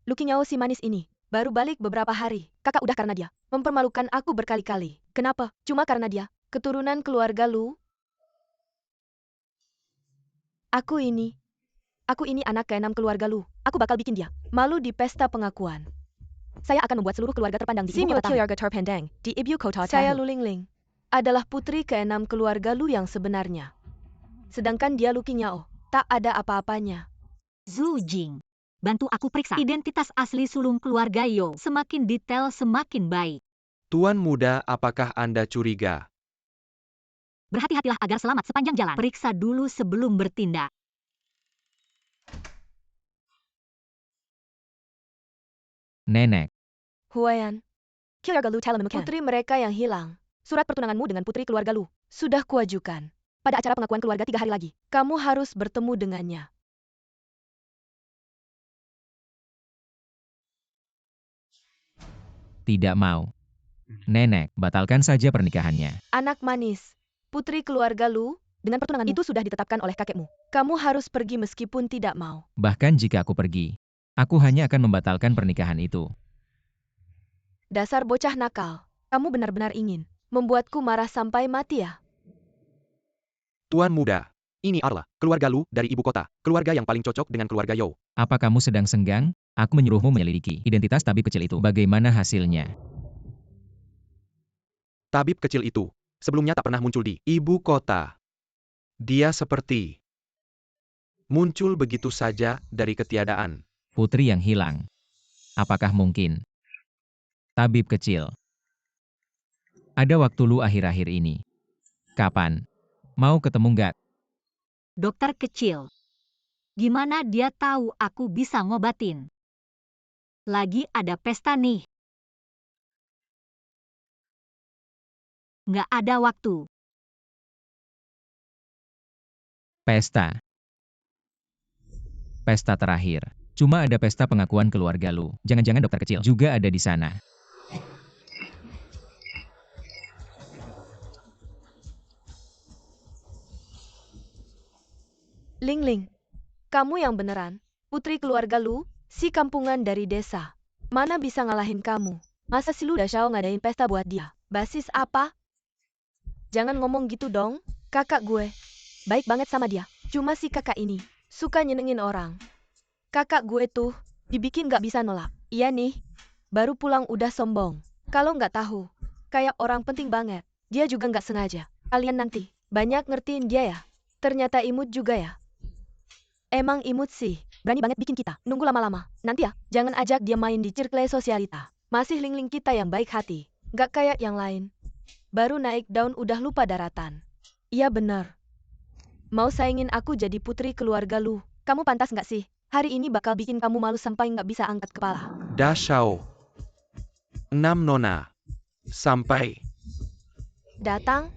Lu Qingyo si manis ini. Baru balik beberapa hari. Kakak udah karena dia. Mempermalukan aku berkali-kali. Kenapa? Cuma karena dia. Keturunan keluarga Lu. Aku ini anak ke-6 keluarga Lu. Aku bakal bikin dia malu di pesta pengakuan. Saya akan membuat seluruh keluarga terpandang di ibu kota tahu. Di ibu kota Saya Lu Lingling. Adalah putri ke-6 keluarga Lu yang sebenarnya. Sedangkan dia Lu Qingyo. Tak ada apa-apanya. Zhu Jing, bantu aku periksa identitas asli sulung keluarga Yo. Semakin detail semakin baik. Tuan muda, apakah Anda curiga? Berhati-hatilah agar selamat sepanjang jalan. Periksa dulu sebelum bertindak. Nenek, Huayan. Putri mereka yang hilang. Surat pertunanganmu dengan putri keluarga Lu sudah kuajukan. Pada acara pengakuan keluarga 3 hari lagi. Kamu harus bertemu dengannya. tidak mau. Nenek, batalkan saja pernikahannya. Anak manis. Putri keluarga Lu, dengan pertunangan itu sudah ditetapkan oleh kakekmu. Kamu harus pergi meskipun tidak mau. Bahkan jika aku pergi, aku hanya akan membatalkan pernikahan itu. Dasar bocah nakal. Kamu benar-benar ingin membuatku marah sampai mati ya? Tuan muda, ini adalah keluarga Lu dari ibu kota. Keluarga yang paling cocok dengan keluarga Yo. Apa kamu sedang senggang? Aku menyuruhmu menyelidiki identitas tabib kecil itu. Bagaimana hasilnya? Tabib kecil itu sebelumnya tak pernah muncul di ibu kota. Dia seperti muncul begitu saja dari ketiadaan. Putri yang hilang. Apakah mungkin? Tabib kecil. Ada waktu lu akhir-akhir ini. Kapan? Mau ketemu nggak? Dokter kecil. Gimana dia tahu aku bisa ngobatin? Lagi ada pesta nih. Nggak ada waktu. Pesta. Pesta terakhir. Cuma ada pesta pengakuan keluarga lu. Jangan-jangan dokter kecil juga ada di sana. Lingling, kamu yang beneran. Putri keluarga Lu, si kampungan dari desa. Mana bisa ngalahin kamu? Masa si Lu Dashao ngadain pesta buat dia? Basis apa? Jangan ngomong gitu dong, kakak gue. Baik banget sama dia. Cuma si kakak ini suka nyenengin orang. Kakak gue tuh dibikin gak bisa nolak. Iya nih, baru pulang udah sombong. Kalau nggak tahu, kayak orang penting banget. Dia juga nggak sengaja. Kalian nanti banyak ngertiin dia ya. Ternyata imut juga ya. Emang imut sih, berani banget bikin kita nunggu lama-lama. Nanti ya, jangan ajak dia main di circle sosialita. Masih Lingling kita yang baik hati, nggak kayak yang lain. Baru naik daun udah lupa daratan. Iya bener. Mau saingin aku jadi putri keluarga Lu. Kamu pantas nggak sih? Hari ini bakal bikin kamu malu sampai nggak bisa angkat kepala. Dashao. 6 nona. Sampai. Datang.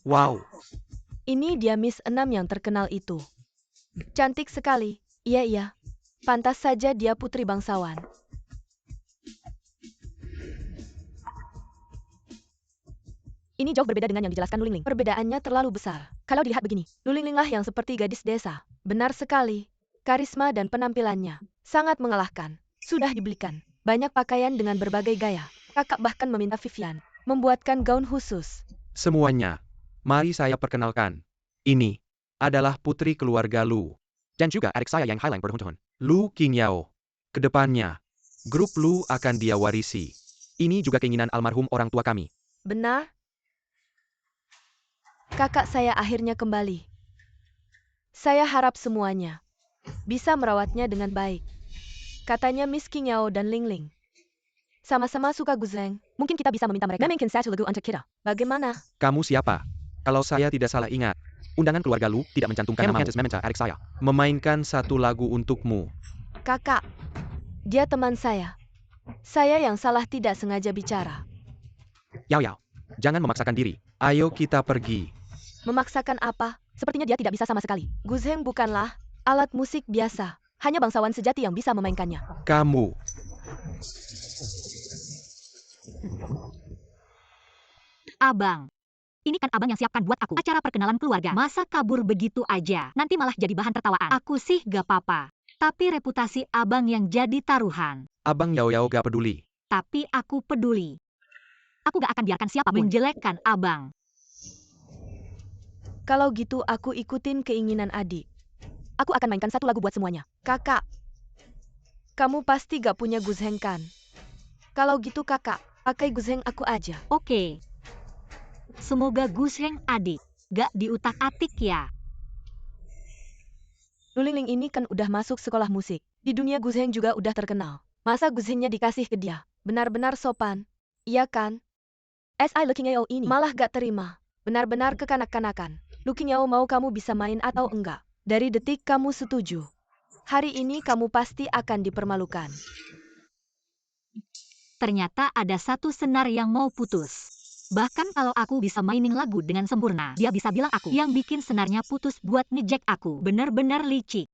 Wow. Ini dia Miss 6 yang terkenal itu. Cantik sekali. Iya. Pantas saja dia putri bangsawan. Ini jauh berbeda dengan yang dijelaskan Lu Lingling. Perbedaannya terlalu besar. Kalau dilihat begini, Lu Lingling lah yang seperti gadis desa. Benar sekali. Karisma dan penampilannya sangat mengalahkan. Sudah dibelikan banyak pakaian dengan berbagai gaya. Kakak bahkan meminta Vivian membuatkan gaun khusus. Semuanya. Mari saya perkenalkan. Ini adalah putri keluarga Lu. Dan juga adik saya yang highlight berhubungan. Lu Qingyo. Kedepannya, grup Lu akan dia warisi. Ini juga keinginan almarhum orang tua kami. Benar? Kakak saya akhirnya kembali. Saya harap semuanya bisa merawatnya dengan baik. Katanya Miss Qingyo dan Lingling sama-sama suka guzeng. Mungkin kita bisa meminta mereka memainkan satu lagu untuk kita. Bagaimana? Kamu siapa? Kalau saya tidak salah ingat, undangan keluarga Lu tidak mencantumkan nama adik saya. Memainkan satu lagu untukmu. Kakak, dia teman saya. Saya yang salah tidak sengaja bicara. Yao, jangan memaksakan diri. Ayo kita pergi. Memaksakan apa? Sepertinya dia tidak bisa sama sekali. Guzheng bukanlah alat musik biasa. Hanya bangsawan sejati yang bisa memainkannya. Kamu. Abang. Ini kan abang yang siapkan buat aku. Acara perkenalan keluarga. Masa kabur begitu aja? Nanti malah jadi bahan tertawaan. Aku sih gak apa-apa. Tapi reputasi abang yang jadi taruhan. Abang Yao Yao gak peduli. Tapi aku peduli. Aku gak akan biarkan siapapun menjelekkan abang. Kalau gitu aku ikutin keinginan adik. Aku akan mainkan satu lagu buat semuanya. Kakak, kamu pasti gak punya Guzheng kan? Kalau gitu kakak, pakai Guzheng aku aja. Oke. Semoga Guzheng adik gak diutak-atik ya. Lulingling ini kan udah masuk sekolah musik. Di dunia Guzheng juga udah terkenal. Masa Guzhengnya dikasih ke dia? Benar-benar sopan. Iya kan? Si Lu Qingyao ini malah gak terima. Benar-benar kekanak-kanakan. Lu Qingyao mau kamu bisa main atau enggak? Dari detik kamu setuju. Hari ini kamu pasti akan dipermalukan. Ternyata ada satu senar yang mau putus. Bahkan kalau aku bisa mainin lagu dengan sempurna, dia bisa bilang aku yang bikin senarnya putus buat ngejek aku. Bener-bener licik.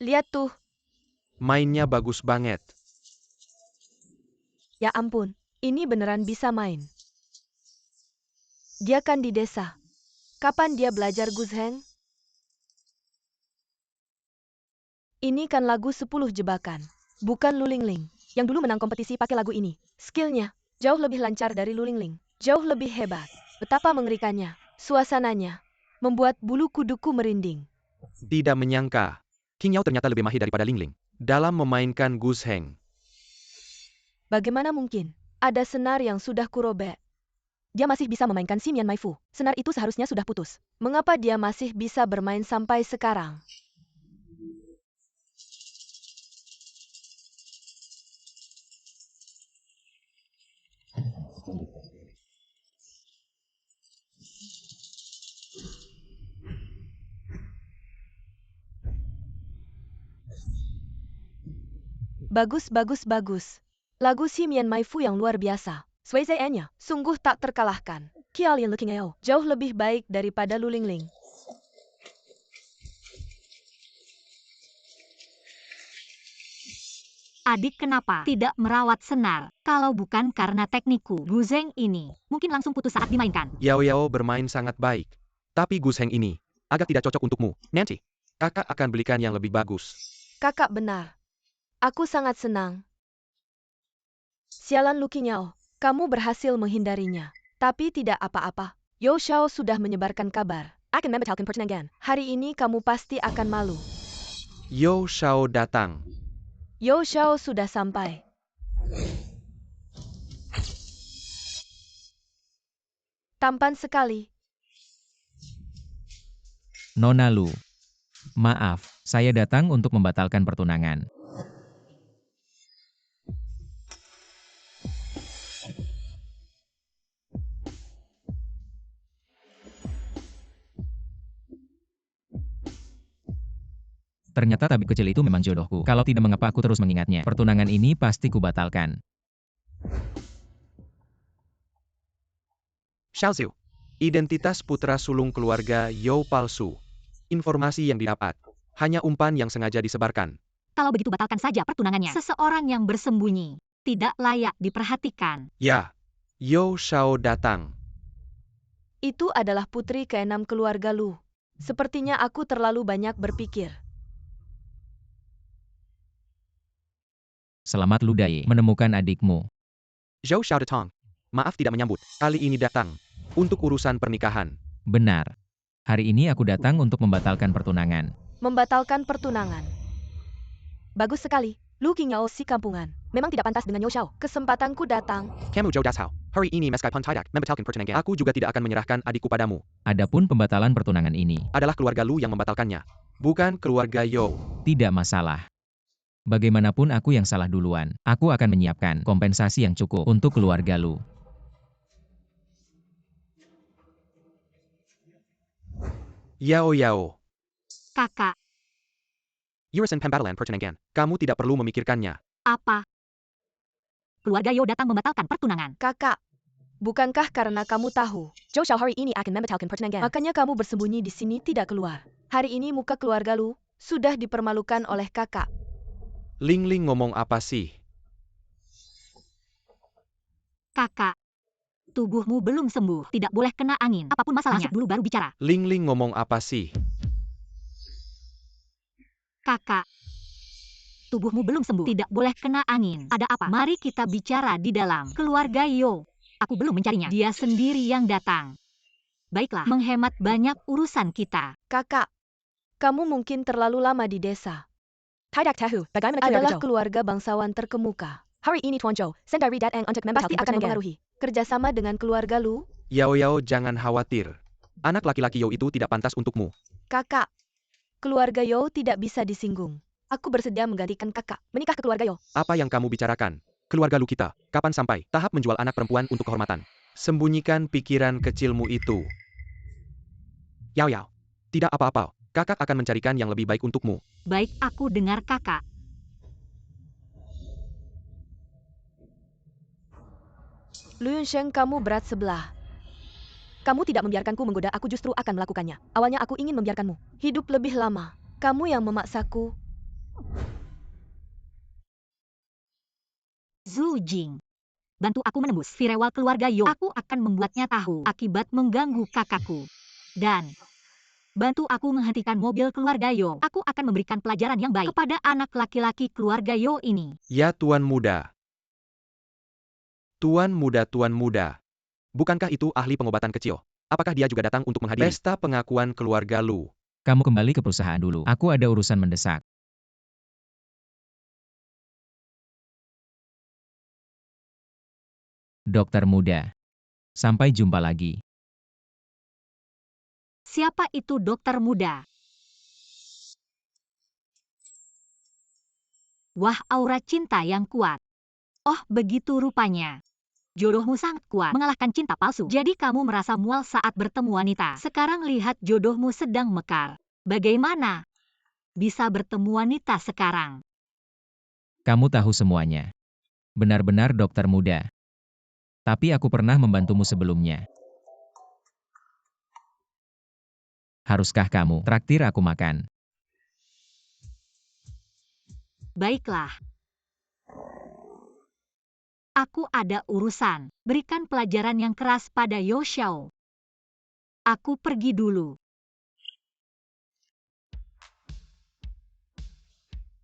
Lihat tuh. Mainnya bagus banget. Ya ampun, ini beneran bisa main. Dia kan di desa. Kapan dia belajar Guzheng? Ini kan lagu 10 jebakan. Bukan Lulingling, yang dulu menang kompetisi pakai lagu ini. Skillnya jauh lebih lancar dari Lulingling. Jauh lebih hebat. Betapa mengerikannya. Suasananya membuat bulu kuduku merinding. Tidak menyangka, Qingyao ternyata lebih mahir daripada Lingling dalam memainkan Guzheng. Bagaimana mungkin? Ada senar yang sudah kurobek. Dia masih bisa memainkan Ximian Maifu. Senar itu seharusnya sudah putus. Mengapa dia masih bisa bermain sampai sekarang? Bagus, bagus, bagus. Lagu Ximian Maifu yang luar biasa. Sui Zhe-nya sungguh tak terkalahkan. Qiao Lu Qingyao jauh lebih baik daripada Lulingling. Adik kenapa tidak merawat senar? Kalau bukan karena teknikku, Guzheng ini mungkin langsung putus saat dimainkan. Yao Yao bermain sangat baik. Tapi Guzheng ini agak tidak cocok untukmu, Nancy. Kakak akan belikan yang lebih bagus. Kakak benar. Aku sangat senang. Sialan Lu Qingyao, kamu berhasil menghindarinya. Tapi tidak apa-apa. Yo Xiao sudah menyebarkan kabar. Akan membatalkan pertandingan. Hari ini kamu pasti akan malu. Yo Xiao datang. Yo Xiao sudah sampai. Tampan sekali. Nona Lu. Maaf, saya datang untuk membatalkan pertunangan. Ternyata tabib kecil itu memang jodohku. Kalau tidak mengapa aku terus mengingatnya. Pertunangan ini pasti kubatalkan. Xiaozu. Identitas putra sulung keluarga Yo palsu. Informasi yang didapat hanya umpan yang sengaja disebarkan. Kalau begitu batalkan saja pertunangannya. Seseorang yang bersembunyi, tidak layak diperhatikan. Ya, Yo Xiao datang. Itu adalah putri ke-6 keluarga Lu. Sepertinya aku terlalu banyak berpikir. Selamat Ludaye menemukan adikmu. Zhou Xiao datang. Maaf tidak menyambut. Kali ini datang untuk urusan pernikahan. Benar. Hari ini aku datang untuk membatalkan pertunangan. Membatalkan pertunangan. Bagus sekali. Lu Qingyao si kampungan. Memang tidak pantas dengan Yo Xiao. Kesempatanku datang. Kamu Zhou Das Hao. Hari ini meskipun tidak membatalkan pertunangan. Aku juga tidak akan menyerahkan adikku padamu. Adapun pembatalan pertunangan ini, Adalah keluarga Lu yang membatalkannya. Bukan keluarga Yo. tidak masalah. Bagaimanapun aku yang salah duluan. Aku akan menyiapkan kompensasi yang cukup untuk keluarga Lu. Yao Yao. Kakak, Urusan pembatalan pertunangan. Kamu tidak perlu memikirkannya. apa? Keluarga Yo datang membatalkan pertunangan. Kakak, bukankah karena kamu tahu Zhou Xiao hari ini akan membatalkan pertunangan? Makanya kamu bersembunyi di sini tidak keluar. Hari ini muka keluarga Lu sudah dipermalukan oleh kakak. Ling Ling ngomong apa sih? Kakak, tubuhmu belum sembuh. Tidak boleh kena angin. Apapun masalahnya, masuk dulu baru bicara. Ling Ling ngomong apa sih? Kakak, tubuhmu belum sembuh. Tidak boleh kena angin. Ada apa? Mari kita bicara di dalam. Keluarga Yo. Aku belum mencarinya. Dia sendiri yang datang. Baiklah, menghemat banyak urusan kita. Kakak, kamu mungkin terlalu lama di desa. Tidak tahu bagaimana Adalah keluarga Zhou. keluarga bangsawan terkemuka. Hari ini Tuan Zhou sendiri datang untuk membahas Pasti akan mempengaruhi kerjasama dengan keluarga Lu. Yao Yao jangan khawatir. Anak laki-laki Yo itu tidak pantas untukmu. Kakak, keluarga Yo tidak bisa disinggung. Aku bersedia menggantikan kakak. menikah ke keluarga Yo. Apa yang kamu bicarakan? Keluarga Lu kita, kapan sampai tahap menjual anak perempuan untuk kehormatan? Sembunyikan pikiran kecilmu itu. Yao Yao, tidak apa-apa. Kakak akan mencarikan yang lebih baik untukmu. Baik, aku dengar kakak. Lu Yunsheng, kamu berat sebelah. Kamu tidak membiarkanku menggoda, aku justru akan melakukannya. Awalnya aku ingin membiarkanmu Hidup lebih lama. Kamu yang memaksaku. Zhu Jing, bantu aku menembus firewall keluarga Yo. Aku akan membuatnya tahu akibat mengganggu kakakku. Dan bantu aku menghentikan mobil keluarga Yo. Aku akan memberikan pelajaran yang baik kepada anak laki-laki keluarga Yo ini. Ya Tuan Muda. Tuan Muda. Bukankah itu ahli pengobatan kecil? Apakah dia juga datang untuk menghadiri pesta pengakuan keluarga Lu? Kamu kembali ke perusahaan dulu. Aku ada urusan mendesak. Dokter muda. Sampai jumpa lagi. Siapa itu dokter muda? Wah, aura cinta yang kuat. Oh, begitu rupanya. Jodohmu sangat kuat, mengalahkan cinta palsu. Jadi kamu merasa mual saat bertemu wanita. Sekarang lihat jodohmu sedang mekar. Bagaimana? Bisa bertemu wanita sekarang. Kamu tahu semuanya. Benar-benar dokter muda. Tapi aku pernah membantumu sebelumnya. Haruskah kamu traktir aku makan? Baiklah. Aku ada urusan. Berikan pelajaran yang keras pada Yo Xiao. Aku pergi dulu.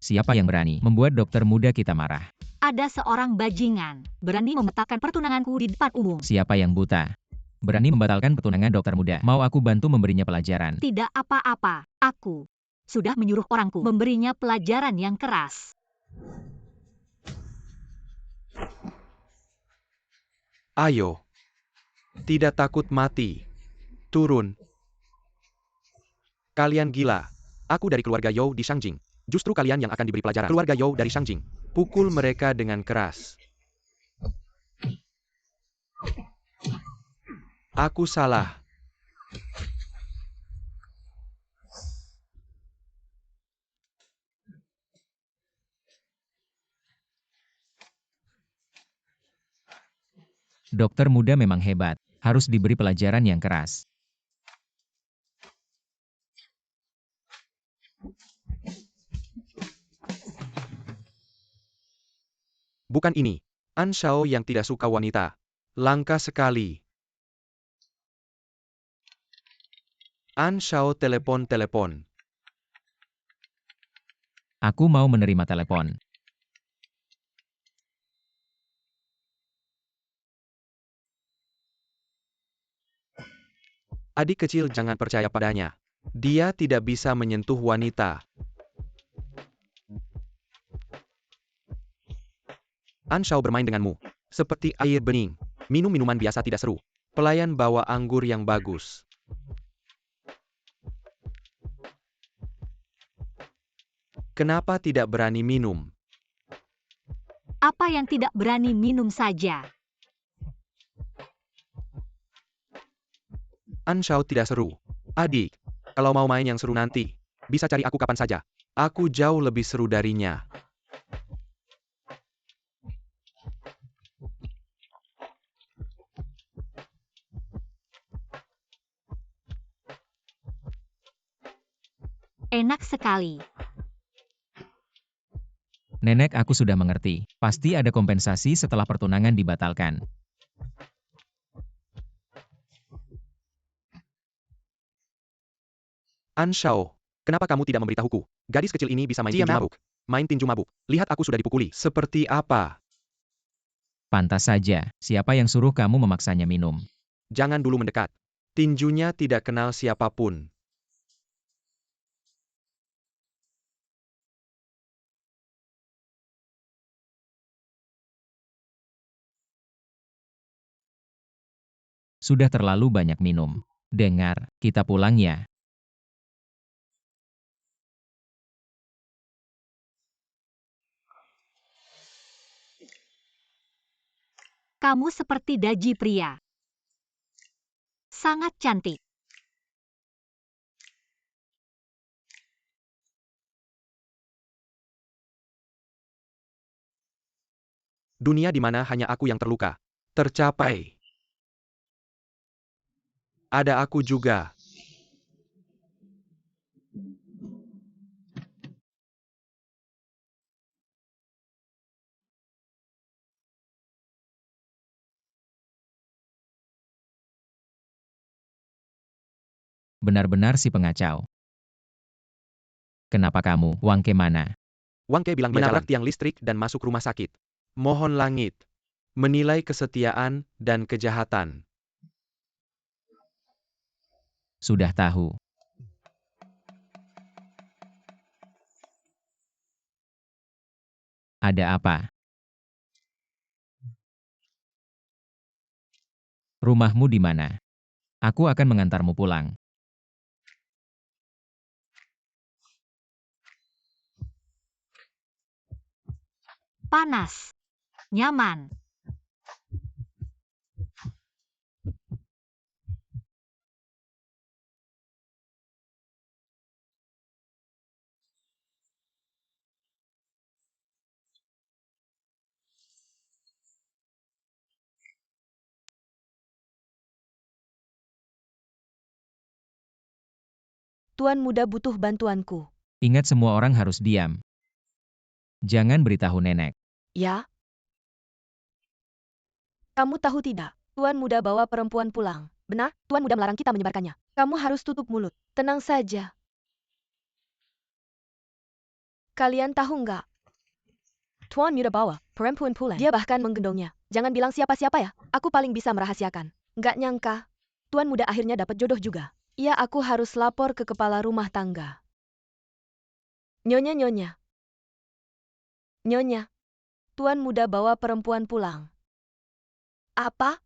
Siapa yang berani membuat dokter muda kita marah? Ada seorang bajingan berani membatalkan pertunanganku di depan umum. Siapa yang buta? Berani membatalkan pertunangan dokter muda. Mau aku bantu memberinya pelajaran? Tidak apa-apa. Aku sudah menyuruh orangku memberinya pelajaran yang keras. Ayo. Tidak takut mati. Turun. Kalian gila. Aku dari keluarga Yo di Shangjing. Justru kalian yang akan diberi pelajaran. Keluarga Yo dari Shangjing. Pukul mereka dengan keras. Aku salah. Dokter muda memang hebat. Harus diberi pelajaran yang keras. Bukan ini. An Shao yang tidak suka wanita. Langka sekali. An Shao telepon. Aku mau menerima telepon. Adik kecil jangan percaya padanya. Dia tidak bisa menyentuh wanita. An Shao bermain denganmu. Seperti air bening. Minum minuman biasa tidak seru. Pelayan bawa anggur yang bagus. Kenapa tidak berani minum? Apa yang tidak berani minum saja? An Shao tidak seru. Adik, kalau mau main yang seru nanti, bisa cari aku kapan saja. Aku jauh lebih seru darinya. Enak sekali. Nenek, aku sudah mengerti. Pasti ada kompensasi setelah pertunangan dibatalkan. Anshao, kenapa kamu tidak memberitahuku? Gadis kecil ini bisa main tinju mabuk. Main tinju mabuk. Lihat aku sudah dipukuli. Seperti apa? Pantas saja, siapa yang suruh kamu memaksanya minum? Jangan dulu mendekat. Tinjunya tidak kenal siapapun. Sudah terlalu banyak minum. Dengar, kita pulang ya. Kamu seperti daji pria. Sangat cantik. Dunia di mana hanya aku yang terluka. Tercapai. Ada aku juga. Benar-benar si pengacau. Kenapa kamu, Wang Ke mana? Wang Ke bilang menabrak tiang listrik dan masuk rumah sakit. Mohon langit. Menilai kesetiaan dan kejahatan. Sudah tahu. Ada apa? Rumahmu di mana? Aku akan mengantarmu pulang. Panas. Nyaman. Tuan muda butuh bantuanku. Ingat, semua orang harus diam. Jangan beritahu nenek. Ya? Kamu tahu tidak? Tuan muda bawa perempuan pulang. Benar? Tuan muda melarang kita menyebarkannya. Kamu harus tutup mulut. Tenang saja. Kalian tahu nggak? Tuan muda bawa perempuan pulang. Dia bahkan menggendongnya. Jangan bilang siapa-siapa ya. Aku paling bisa merahasiakan. Nggak nyangka. Tuan muda akhirnya dapat jodoh juga. Iya, aku harus lapor ke kepala rumah tangga. Nyonya. Nyonya. Tuan muda bawa perempuan pulang. Apa?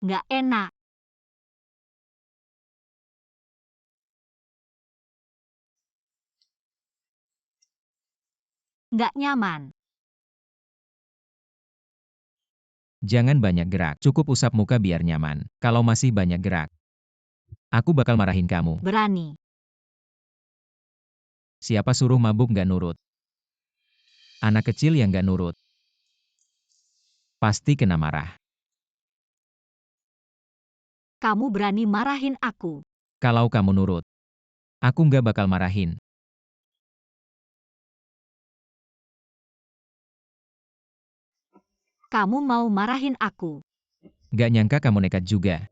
Nggak enak. Nggak nyaman. Jangan banyak gerak. Cukup usap muka biar nyaman. Kalau masih banyak gerak, aku bakal marahin kamu. Berani. Siapa suruh mabuk nggak nurut? Anak kecil yang nggak nurut. Pasti kena marah. Kamu berani marahin aku. Kalau kamu nurut, aku nggak bakal marahin. Kamu mau marahin aku. Nggak nyangka kamu nekat juga.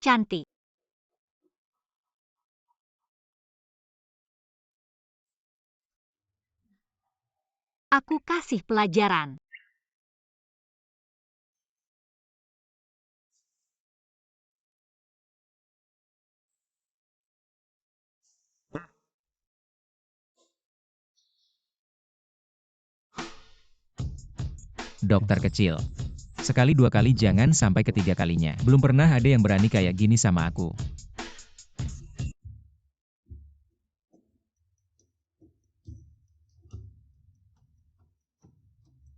Cantik. Aku kasih pelajaran. Dokter kecil. Sekali dua kali jangan sampai ketiga kalinya. Belum pernah ada yang berani kayak gini sama aku.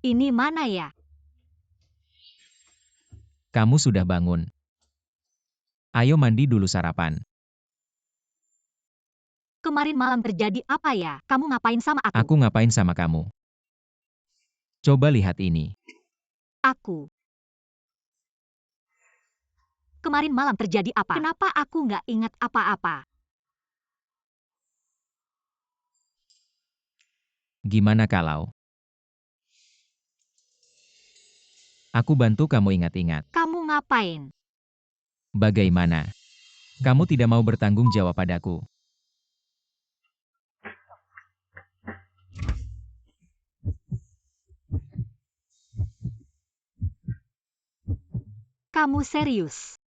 Ini mana ya? Kamu sudah bangun. Ayo mandi dulu sarapan. Kemarin malam terjadi apa ya? Kamu ngapain sama aku? Aku ngapain sama kamu? Coba lihat ini. Aku. Kemarin malam terjadi apa? Kenapa aku nggak ingat apa-apa? Gimana kalau aku bantu kamu ingat-ingat? Kamu ngapain? Bagaimana? Kamu tidak mau bertanggung jawab padaku. Kamu serius?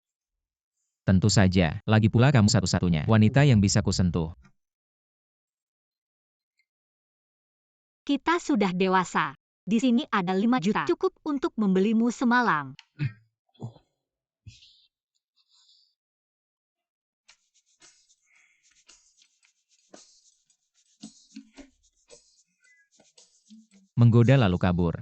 Tentu saja, lagi pula kamu satu-satunya wanita yang bisa kusentuh. Kita sudah dewasa. Di sini ada 5 juta. Cukup untuk membelimu semalam. Menggoda lalu kabur.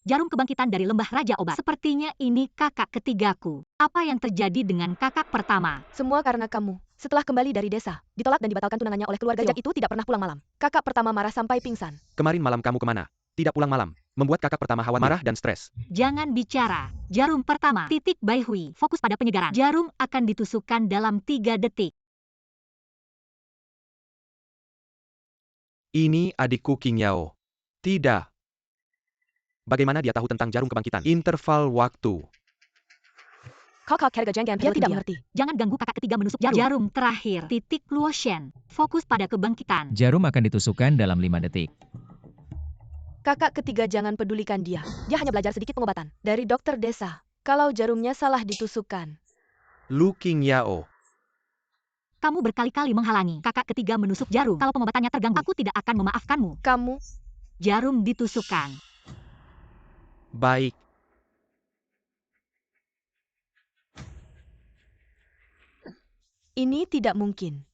Jarum kebangkitan dari lembah Raja Obat. Sepertinya ini kakak ketigaku. Apa yang terjadi dengan kakak pertama? Semua karena kamu. Setelah kembali dari desa, ditolak dan dibatalkan tunangannya oleh keluarga Sejak itu tidak pernah pulang malam. Kakak pertama marah sampai pingsan. Kemarin malam kamu kemana? Tidak pulang malam. Membuat kakak pertama khawatir, marah dan stres. Jangan bicara. Jarum pertama. Titik Bai Hui. Fokus pada penyegaran. Jarum akan ditusukkan dalam 3 detik. Ini adikku King Yao. Tidak. Bagaimana dia tahu tentang jarum kebangkitan? Interval waktu. Kakak Kerga Janggan dia tidak mengerti. Jangan ganggu kakak ketiga menusuk jarum. Jarum terakhir. Titik Luoshen. Fokus pada kebangkitan. Jarum akan ditusukkan dalam 5 detik. Kakak ketiga jangan pedulikan dia. Dia hanya belajar sedikit pengobatan. Dari dokter desa. Kalau jarumnya salah ditusukkan. Lu King Yao. Kamu berkali-kali menghalangi kakak ketiga menusuk jarum. Kalau pengobatannya terganggu, aku tidak akan memaafkanmu. Kamu. Jarum ditusukkan. Baik. Ini tidak mungkin.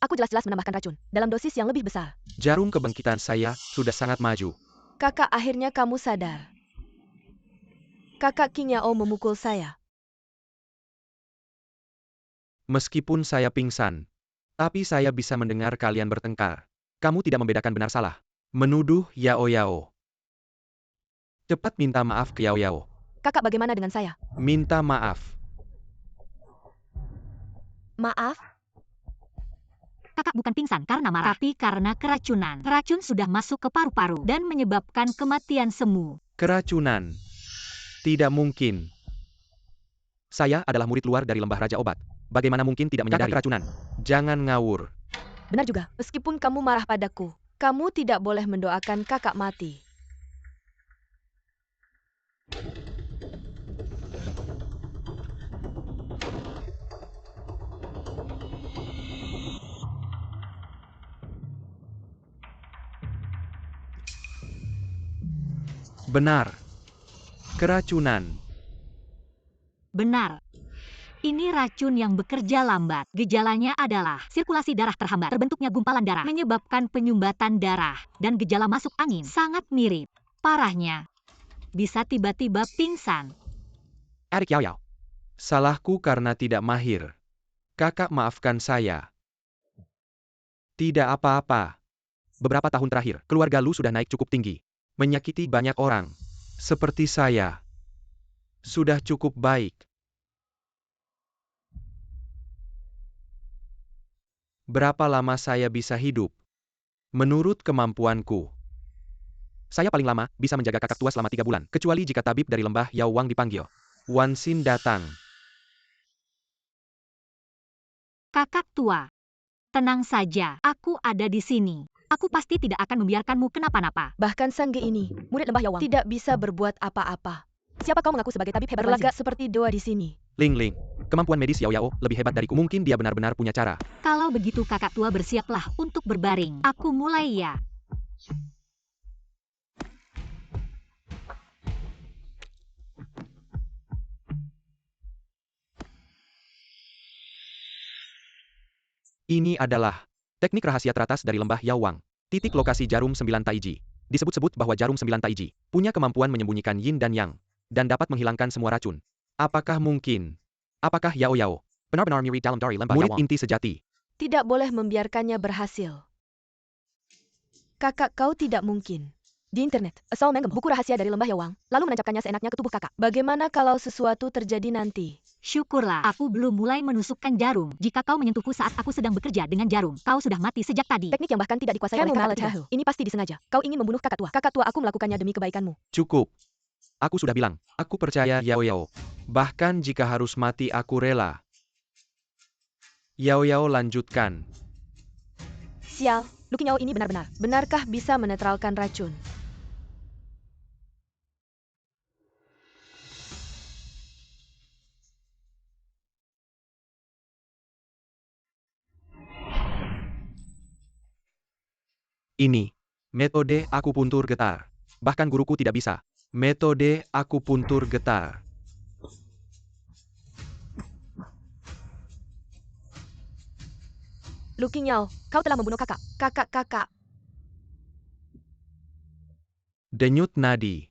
Aku jelas-jelas menambahkan racun. Dalam dosis yang lebih besar. Jarum kebangkitan saya sudah sangat maju. Kakak akhirnya kamu sadar. Kakak King Yao memukul saya. Meskipun saya pingsan. Tapi saya bisa mendengar kalian bertengkar. Kamu tidak membedakan benar salah. Menuduh Yao Yao. Cepat minta maaf ke Yao Yao. Kakak bagaimana dengan saya? Minta maaf. Maaf? Kakak bukan pingsan karena marah, tapi karena keracunan. Racun sudah masuk ke paru-paru dan menyebabkan kematian semu. Keracunan. Tidak mungkin. Saya adalah murid luar dari lembah Raja Obat. Bagaimana mungkin tidak menyadari keracunan? Jangan ngawur. Benar juga. Meskipun kamu marah padaku, kamu tidak boleh mendoakan kakak mati. Benar. Keracunan. Benar. Ini racun yang bekerja lambat. Gejalanya adalah sirkulasi darah terhambat, terbentuknya gumpalan darah, menyebabkan penyumbatan darah, dan gejala masuk angin. Sangat mirip. Parahnya, bisa tiba-tiba pingsan. Erik Yao Yao. Salahku karena tidak mahir. Kakak maafkan saya. Tidak apa-apa. Beberapa tahun terakhir, keluarga Lu sudah naik cukup tinggi. Menyakiti banyak orang. Seperti saya. Sudah cukup baik. Berapa lama saya bisa hidup? Menurut kemampuanku. Saya paling lama bisa menjaga kakak tua selama 3 bulan. Kecuali jika tabib dari lembah Yao Wang dipanggil. Wan Xin datang. Kakak tua, tenang saja. Aku ada di sini. Aku pasti tidak akan membiarkanmu kenapa-napa. Bahkan Sangge ini, murid lembah Yawang, tidak bisa berbuat apa-apa. Siapa kau mengaku sebagai tabib hebat berlagak seperti doa di sini? Ling Ling, kemampuan medis Yao Yao lebih hebat dariku. Mungkin dia benar-benar punya cara. Kalau begitu kakak tua bersiaplah untuk berbaring. Aku mulai ya. Ini adalah teknik rahasia teratas dari lembah Yao Wang. Titik lokasi jarum 9 Taiji. Disebut-sebut bahwa jarum 9 Taiji punya kemampuan menyembunyikan yin dan yang, dan dapat menghilangkan semua racun. Apakah mungkin? Apakah Yao Yao Benar-benar murid dalam dari lembah murid inti sejati. Tidak boleh membiarkannya berhasil. Kakak, kau tidak mungkin. Di internet, asal menggem buku rahasia dari lembah Yawang, lalu menancapkannya seenaknya ke tubuh kakak. Bagaimana kalau sesuatu terjadi nanti? Syukurlah, aku belum mulai menusukkan jarum. Jika kau menyentuhku saat aku sedang bekerja dengan jarum, kau sudah mati sejak tadi. Teknik yang bahkan tidak dikuasai oleh kakak ketiga. Ini pasti disengaja. Kau ingin membunuh kakak tua. Kakak tua, aku melakukannya demi kebaikanmu. Cukup. Aku sudah bilang, aku percaya Yao Yao. Bahkan jika harus mati aku rela. Yao Yao lanjutkan. Sial, Lu Qingyo ini benar-benar. Benarkah bisa menetralkan racun? Ini, metode akupuntur getar. Bahkan guruku tidak bisa. Metode akupuntur getar. Lu Qingyo, kau telah membunuh kakak. Kakak. Denyut nadi.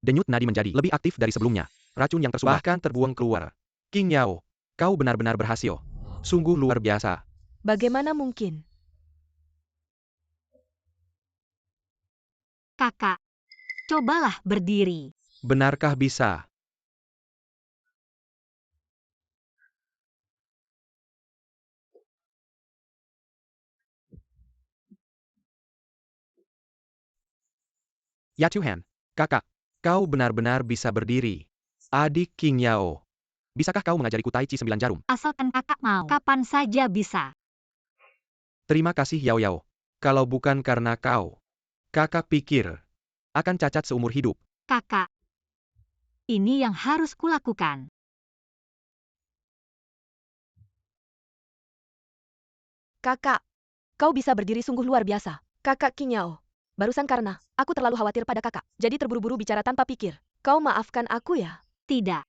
Denyut nadi menjadi lebih aktif dari sebelumnya. Racun yang tersumbat bahkan terbuang keluar. Qingyo, kau benar-benar berhasil. Sungguh luar biasa. Bagaimana mungkin? Kakak, cobalah berdiri. Benarkah bisa? Ya Tuhan, kakak, kau benar-benar bisa berdiri. Adik Qingyo, bisakah kau mengajariku Tai Chi 9 jarum? Asalkan kakak mau, kapan saja bisa. Terima kasih Yao Yao. Kalau bukan karena kau, kakak pikir akan cacat seumur hidup. Kakak, ini yang harus kulakukan. Kakak, kau bisa berdiri sungguh luar biasa. Kakak Qingyo, barusan karena aku terlalu khawatir pada kakak, jadi terburu-buru bicara tanpa pikir. Kau maafkan aku ya? Tidak.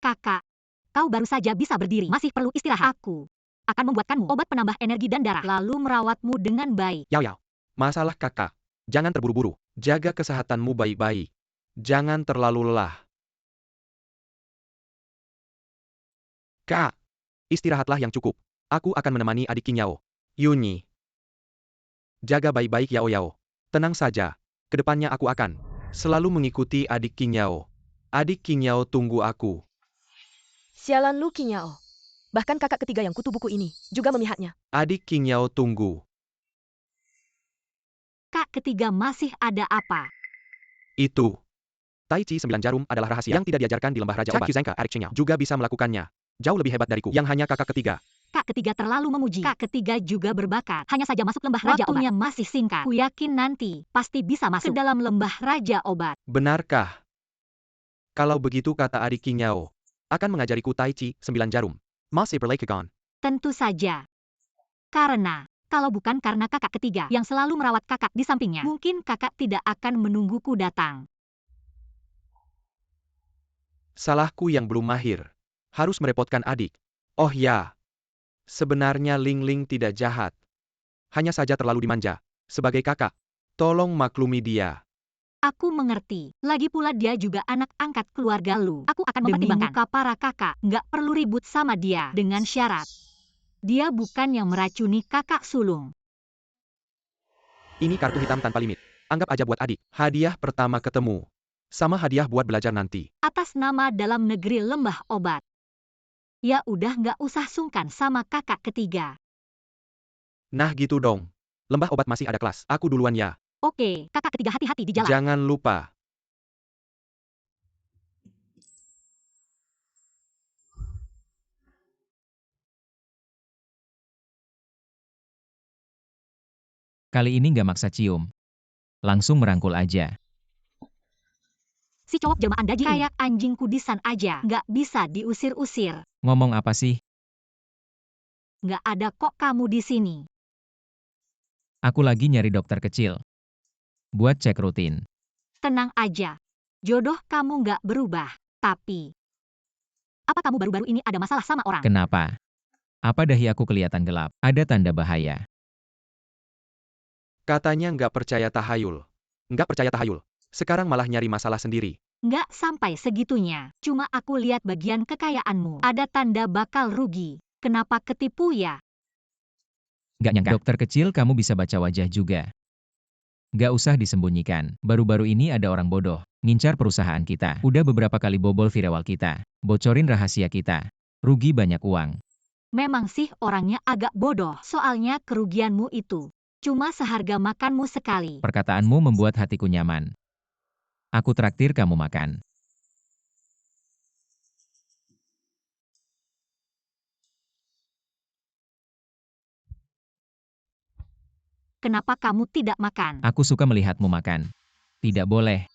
Kakak, kau baru saja bisa berdiri, masih perlu istirahat. Aku akan membuatkanmu obat penambah energi dan darah, lalu merawatmu dengan baik. Yao Yao, masalah kakak. Jangan terburu-buru. Jaga kesehatanmu baik-baik. Jangan terlalu lelah. Kak, istirahatlah yang cukup. Aku akan menemani adik Qingyo. Yunyi. Jaga baik-baik Yao Yao. Tenang saja. Kedepannya aku akan selalu mengikuti adik Qingyo. Adik Qingyo tunggu aku. Sialan Lu Qingyo. Bahkan kakak ketiga yang kutu buku ini juga memihaknya. Adik Qingyo tunggu. Kak ketiga masih ada apa? Itu. Tai Chi 9 jarum adalah rahasia yang tidak diajarkan di lembah Raja Obat. Zenka adik Qingyo juga bisa melakukannya. Jauh lebih hebat dariku yang hanya kakak ketiga. Kak ketiga terlalu memuji. Kak ketiga juga berbakat. Hanya saja masuk lembah Raja Obat. Waktunya masih singkat. Ku yakin nanti pasti bisa masuk ke dalam lembah Raja Obat. Benarkah? Kalau begitu kata adik Qingyo akan mengajariku Tai Chi 9 jarum. Masih berlekagon. Tentu saja. Karena kalau bukan karena kakak ketiga yang selalu merawat kakak di sampingnya, mungkin kakak tidak akan menungguku datang. Salahku yang belum mahir. Harus merepotkan adik. Oh ya. Sebenarnya Ling Ling tidak jahat. Hanya saja terlalu dimanja. Sebagai kakak, tolong maklumi dia. Aku mengerti. Lagi pula dia juga anak angkat keluarga Lu. Aku akan mempertimbangkan. Demi muka para kakak, nggak perlu ribut sama dia dengan syarat. Dia bukan yang meracuni kakak sulung. Ini kartu hitam tanpa limit. Anggap aja buat adik. Hadiah pertama ketemu. Sama hadiah buat belajar nanti. Atas nama dalam negeri lembah obat. Ya udah nggak usah sungkan sama kakak ketiga. Nah gitu dong. Lembah obat masih ada kelas. Aku duluan ya. Oke, kakak ketiga hati-hati di jalan. Jangan lupa. Kali ini nggak maksa cium. Langsung merangkul aja. Si cowok jelmaan daji kayak anjing kudisan aja. Nggak bisa diusir-usir. Ngomong apa sih? Nggak ada kok kamu di sini. Aku lagi nyari dokter kecil. Buat cek rutin. Tenang aja. Jodoh kamu nggak berubah. Tapi, apa kamu baru-baru ini ada masalah sama orang? Kenapa? Apa dahi aku kelihatan gelap? Ada tanda bahaya. Katanya nggak percaya tahayul. Nggak percaya tahayul. Sekarang malah nyari masalah sendiri. Nggak sampai segitunya. Cuma aku lihat bagian kekayaanmu. Ada tanda bakal rugi. Kenapa ketipu ya? Gak nyangka dokter kecil kamu bisa baca wajah juga. Gak usah disembunyikan, baru-baru ini ada orang bodoh, ngincar perusahaan kita. Udah beberapa kali bobol firewall kita, bocorin rahasia kita. Rugi banyak uang. Memang sih orangnya agak bodoh. Soalnya kerugianmu itu cuma seharga makanmu sekali. Perkataanmu membuat hatiku nyaman. Aku traktir kamu makan. Kenapa kamu tidak makan? Aku suka melihatmu makan. Tidak boleh.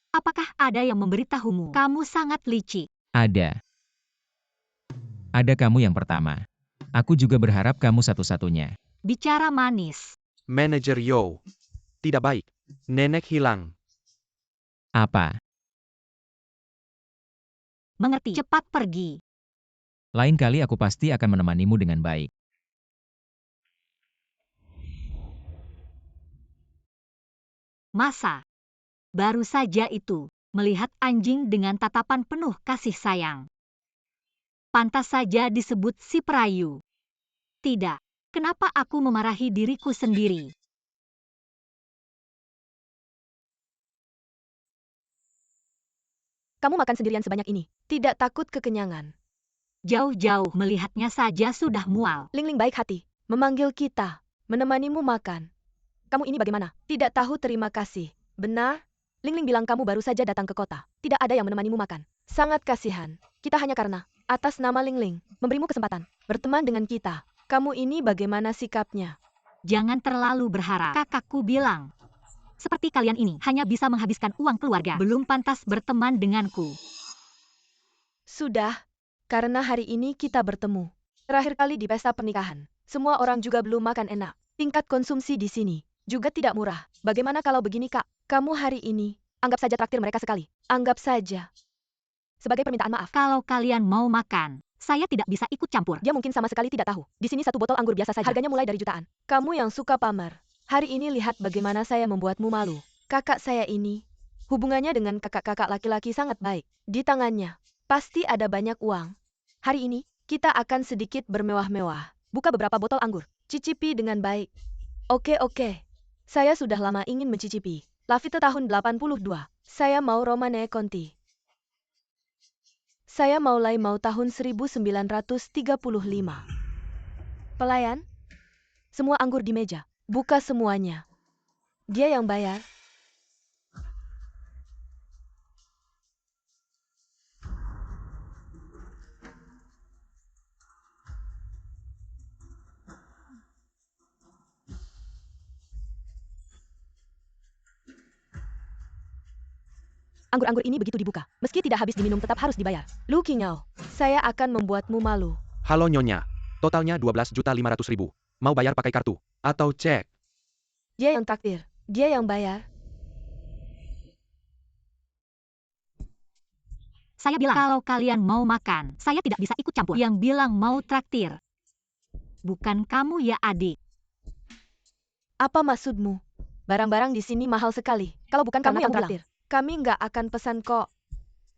Apakah ada yang memberitahumu? Kamu sangat licik. Ada. Ada kamu yang pertama. Aku juga berharap kamu satu-satunya. Bicara manis. Manajer Yo. Tidak baik. Nenek hilang. Apa? Mengerti? Cepat pergi. Lain kali aku pasti akan menemanimu dengan baik. Masa? Baru saja itu, melihat anjing dengan tatapan penuh kasih sayang. Pantas saja disebut si perayu. Tidak, kenapa aku memarahi diriku sendiri? Kamu makan sendirian sebanyak ini. Tidak takut kekenyangan. Jauh-jauh melihatnya saja sudah mual. Lingling baik hati. Memanggil kita. Menemanimu makan. Kamu ini bagaimana? Tidak tahu terima kasih. Benar? Lingling bilang kamu baru saja datang ke kota. Tidak ada yang menemanimu makan. Sangat kasihan. Kita hanya karena, atas nama Lingling, memberimu kesempatan berteman dengan kita. Kamu ini bagaimana sikapnya? Jangan terlalu berharap. Kakakku bilang, seperti kalian ini hanya bisa menghabiskan uang keluarga. Belum pantas berteman denganku. Sudah, karena hari ini kita bertemu. Terakhir kali di pesta pernikahan. Semua orang juga belum makan enak. Tingkat konsumsi di sini juga tidak murah. Bagaimana kalau begini, Kak? Kamu hari ini, anggap saja traktir mereka sekali. Anggap saja. Sebagai permintaan maaf. Kalau kalian mau makan, saya tidak bisa ikut campur. Dia mungkin sama sekali tidak tahu. Di sini satu botol anggur biasa saja. Harganya mulai dari jutaan. Kamu yang suka pamer. Hari ini lihat bagaimana saya membuatmu malu. Kakak saya ini, hubungannya dengan kakak-kakak laki-laki sangat baik. Di tangannya, pasti ada banyak uang. Hari ini, kita akan sedikit bermewah-mewah. Buka beberapa botol anggur. Cicipi dengan baik. Oke. Saya sudah lama ingin mencicipi. Lafite tahun 82. Saya mau Romane Conti. Saya mau tahun 1935. Pelayan? Semua anggur di meja. Buka semuanya. Dia yang bayar. Anggur-anggur ini begitu dibuka. Meski tidak habis diminum tetap harus dibayar. Lu Qingao, saya akan membuatmu malu. Halo Nyonya. Totalnya 12.500.000. Mau bayar pakai kartu? Atau cek? Dia yang traktir. Dia yang bayar. Saya bilang, kalau kalian mau makan, saya tidak bisa ikut campur. Yang bilang mau traktir. Bukan kamu ya, adik. Apa maksudmu? Barang-barang di sini mahal sekali. Kalau bukan kamu yang traktir, kami nggak akan pesan kok.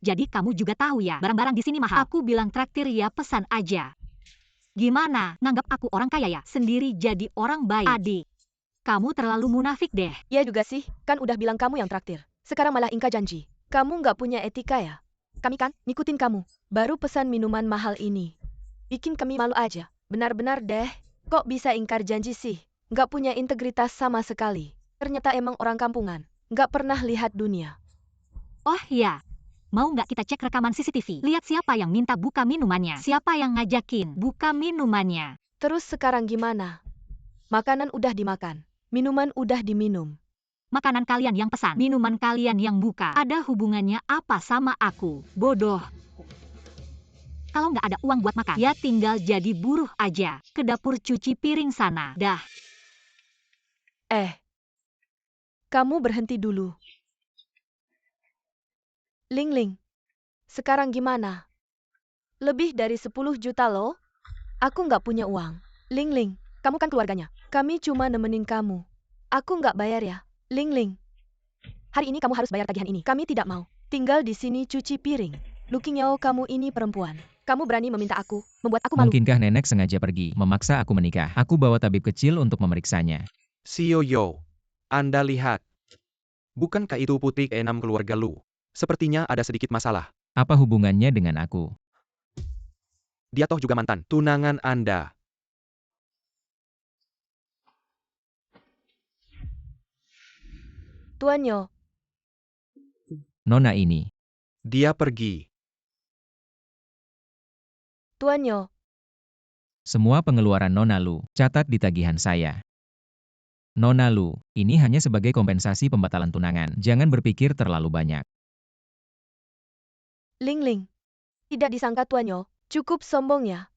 Jadi kamu juga tahu ya, barang-barang di sini mahal. Aku bilang traktir ya, pesan aja. Gimana, nanggap aku orang kaya ya? Sendiri jadi orang baik. Adik, kamu terlalu munafik deh. Ya juga sih, kan udah bilang kamu yang traktir. Sekarang malah ingkar janji. Kamu nggak punya etika ya? Kami kan ngikutin kamu. Baru pesan minuman mahal ini. Bikin kami malu aja. Benar-benar deh. Kok bisa ingkar janji sih? Nggak punya integritas sama sekali. Ternyata emang orang kampungan. Nggak pernah lihat dunia. Oh ya, mau nggak kita cek rekaman CCTV? Lihat siapa yang minta buka minumannya. Siapa yang ngajakin buka minumannya. Terus sekarang gimana? Makanan udah dimakan. Minuman udah diminum. Makanan kalian yang pesan, minuman kalian yang buka. Ada hubungannya apa sama aku? Bodoh. Kalau nggak ada uang buat makan, ya tinggal jadi buruh aja. Ke dapur cuci piring sana. Dah. Kamu berhenti dulu. Lingling. Sekarang gimana? Lebih dari 10 juta loh. Aku nggak punya uang. Lingling, kamu kan keluarganya. Kami cuma nemenin kamu. Aku nggak bayar ya. Lingling, Hari ini kamu harus bayar tagihan ini. Kami tidak mau tinggal di sini cuci piring. Lu Qingyao, kamu ini perempuan. Kamu berani meminta aku, membuat aku malu. Mungkinkah nenek sengaja pergi, memaksa aku menikah? Aku bawa tabib kecil untuk memeriksanya. Xiao Yo, Anda lihat. Bukankah itu putri ke-6 keluarga Lu? Sepertinya ada sedikit masalah. Apa hubungannya dengan aku? Dia toh juga mantan tunangan Anda. Tuan Yo, Nona ini. Dia pergi. Tuan Yo, Semua pengeluaran Nona Lu, catat di tagihan saya. Nona Lu, ini hanya sebagai kompensasi pembatalan tunangan. Jangan berpikir terlalu banyak. Ling Ling. Tidak disangka Tuan Yo, cukup sombong ya.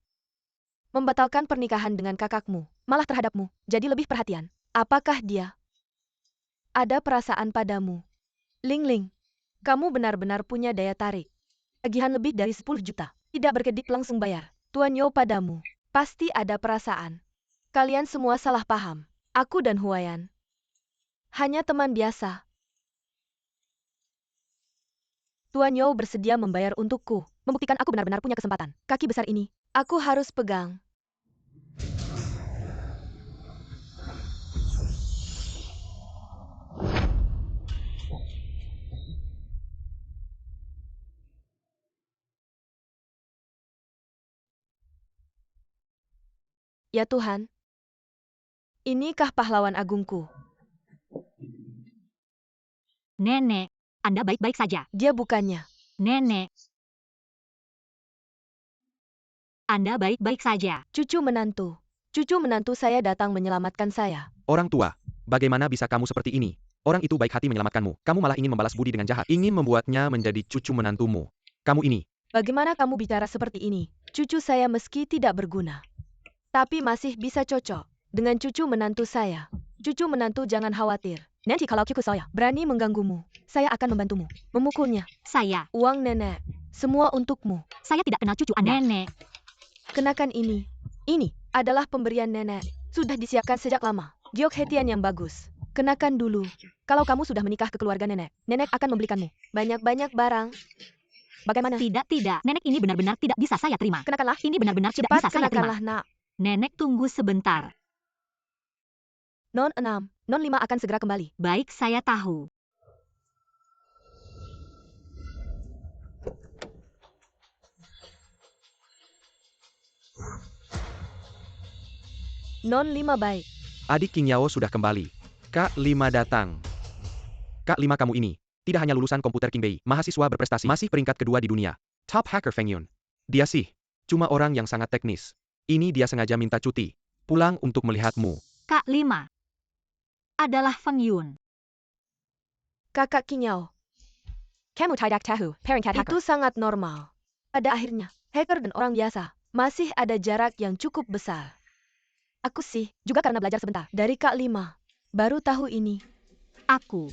Membatalkan pernikahan dengan kakakmu, malah terhadapmu, jadi lebih perhatian. Apakah dia ada perasaan padamu? Ling Ling, kamu benar-benar punya daya tarik. Tagihan lebih dari 10 juta, tidak berkedip langsung bayar. Tuan Yo padamu, pasti ada perasaan. Kalian semua salah paham. Aku dan Huayan hanya teman biasa. Tuan Yo bersedia membayar untukku, membuktikan aku benar-benar punya kesempatan. Kaki besar ini, aku harus pegang. Ya Tuhan, inikah pahlawan agungku? Nenek, Anda baik-baik saja. Dia bukannya. Nenek, Anda baik-baik saja. Cucu menantu. Cucu menantu saya datang menyelamatkan saya. Orang tua, bagaimana bisa kamu seperti ini? Orang itu baik hati menyelamatkanmu. Kamu malah ingin membalas budi dengan jahat. Ingin membuatnya menjadi cucu menantumu. Kamu ini. Bagaimana kamu bicara seperti ini? Cucu saya meski tidak berguna, tapi masih bisa cocok dengan cucu menantu saya. Cucu menantu jangan khawatir. Nanti kalau cucu saya berani mengganggumu, saya akan membantumu, memukulnya. Saya Uang nenek, semua untukmu. tidak kenal cucu Anda. Nenek, Kenakan ini. Ini adalah pemberian nenek. Sudah disiapkan sejak lama. Giok Hetian yang bagus. Kenakan dulu. Kalau kamu sudah menikah ke keluarga nenek, nenek akan membelikanmu banyak-banyak barang. Bagaimana? tidak. Nenek ini benar-benar tidak bisa saya terima. Kenakanlah. Ini benar-benar tidak Cepat bisa saya terima. kenakanlah, nak. Nenek tunggu sebentar. Non 6, Non 5 akan segera kembali. Baik, saya tahu. Non 5 baik. Adik Qingyao sudah kembali. Kak 5 datang. Kak 5 kamu ini. Tidak hanya lulusan komputer King Bei, mahasiswa berprestasi, masih peringkat kedua di dunia. Top hacker Feng Yun. Dia sih, cuma orang yang sangat teknis. Ini dia sengaja minta cuti. Pulang untuk melihatmu. Kak 5 adalah Feng Yun. Kakak Qingyao. Kamu tidak tahu, peringkat hacker. Itu sangat normal. Pada akhirnya, hacker dan orang biasa masih ada jarak yang cukup besar. Aku sih, juga karena belajar sebentar dari Kak 5. Baru tahu ini. Aku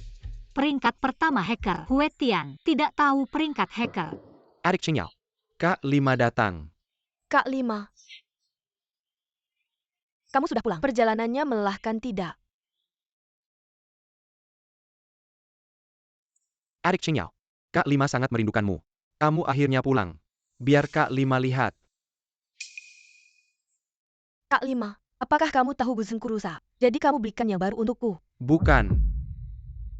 peringkat pertama hacker. Hue Tian tidak tahu peringkat hacker. Adik Qingyao. Kak 5 datang. Kak 5. Kamu sudah pulang. Perjalanannya melelahkan tidak? Adik Qingyao. Kak 5 sangat merindukanmu. Kamu akhirnya pulang. Biar Kak 5 lihat. Kak 5, apakah kamu tahu guzengku rusak? Jadi kamu belikan yang baru untukku. Bukan.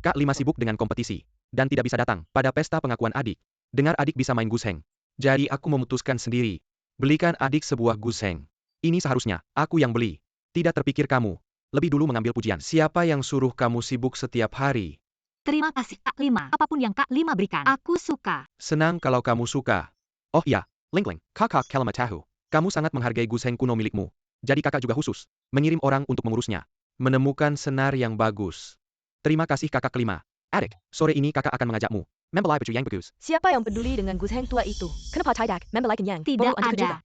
Kak 5 sibuk dengan kompetisi. Dan tidak bisa datang pada pesta pengakuan adik. Dengar adik bisa main guzheng. Jadi aku memutuskan sendiri. Belikan adik sebuah guzheng. Ini seharusnya aku yang beli. Tidak terpikir kamu. Lebih dulu mengambil pujian. Siapa yang suruh kamu sibuk setiap hari? Terima kasih Kak 5. Apapun yang Kak 5 berikan, aku suka. Senang kalau kamu suka. Oh iya, Ling Ling, kakak Kelma tahu. Kamu sangat menghargai guzheng kuno milikmu. Jadi kakak juga khusus. Mengirim orang untuk mengurusnya. Menemukan senar yang bagus. Terima kasih kakak kelima. Adik, sore ini kakak akan mengajakmu. Membelai baju yang bagus. Siapa yang peduli dengan guzheng tua itu? Kenapa tidak membelai kenyang? Tidak Baru untukku ada. juga.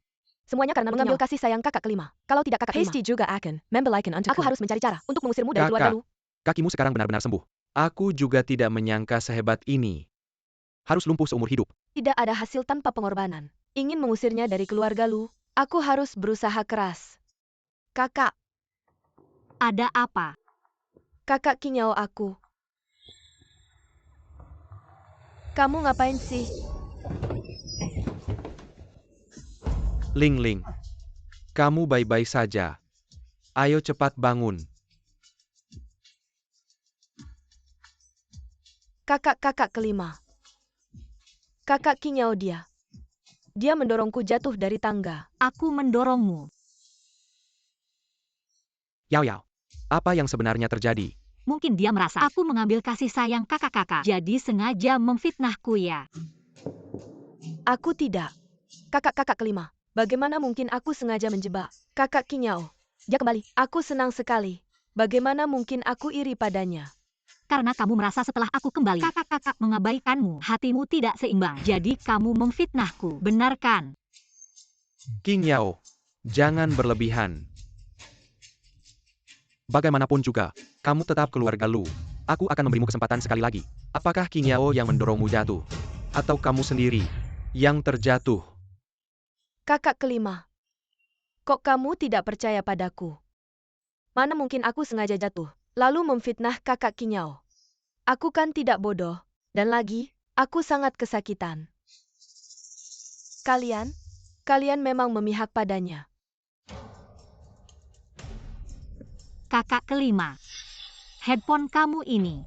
Semuanya karena mengambil kasih sayang kakak kelima. Kalau tidak kakak kelima, Hasty juga akan membelaikan untukku. Aku harus mencari cara untuk mengusirmu dari keluarga lu. Kakimu sekarang benar-benar sembuh. Aku juga tidak menyangka sehebat ini. Harus lumpuh seumur hidup. Tidak ada hasil tanpa pengorbanan. Ingin mengusirnya dari keluarga lu, aku harus berusaha keras. Kakak, Ada apa? kakak Qingyao aku. Kamu ngapain sih? Ling Ling. Kamu baik-baik saja. Ayo cepat bangun. Kakak kelima. Kakak Kinyao dia. Dia mendorongku jatuh dari tangga. Aku mendorongmu. Yao Yao. Apa yang sebenarnya terjadi? Mungkin dia merasa aku mengambil kasih sayang kakak-kakak. Jadi sengaja memfitnahku ya. Aku tidak. Kakak kelima. Bagaimana mungkin aku sengaja menjebak kakak Kinyao? Dia kembali. Aku senang sekali. Bagaimana mungkin aku iri padanya? Karena kamu merasa setelah aku kembali, kakak-kakak mengabaikanmu. Hatimu tidak seimbang. Jadi kamu memfitnahku. Benar kan? King Yao. Jangan berlebihan. Bagaimanapun juga, kamu tetap keluarga Lu. Aku akan memberimu kesempatan sekali lagi. Apakah King Yao yang mendorongmu jatuh? Atau kamu sendiri yang terjatuh? Kakak kelima. Kok kamu tidak percaya padaku? Mana mungkin aku sengaja jatuh, lalu memfitnah kakak Kinyao? Aku kan tidak bodoh. Dan lagi, aku sangat kesakitan. Kalian memang memihak padanya. Kakak kelima. Handphone kamu ini.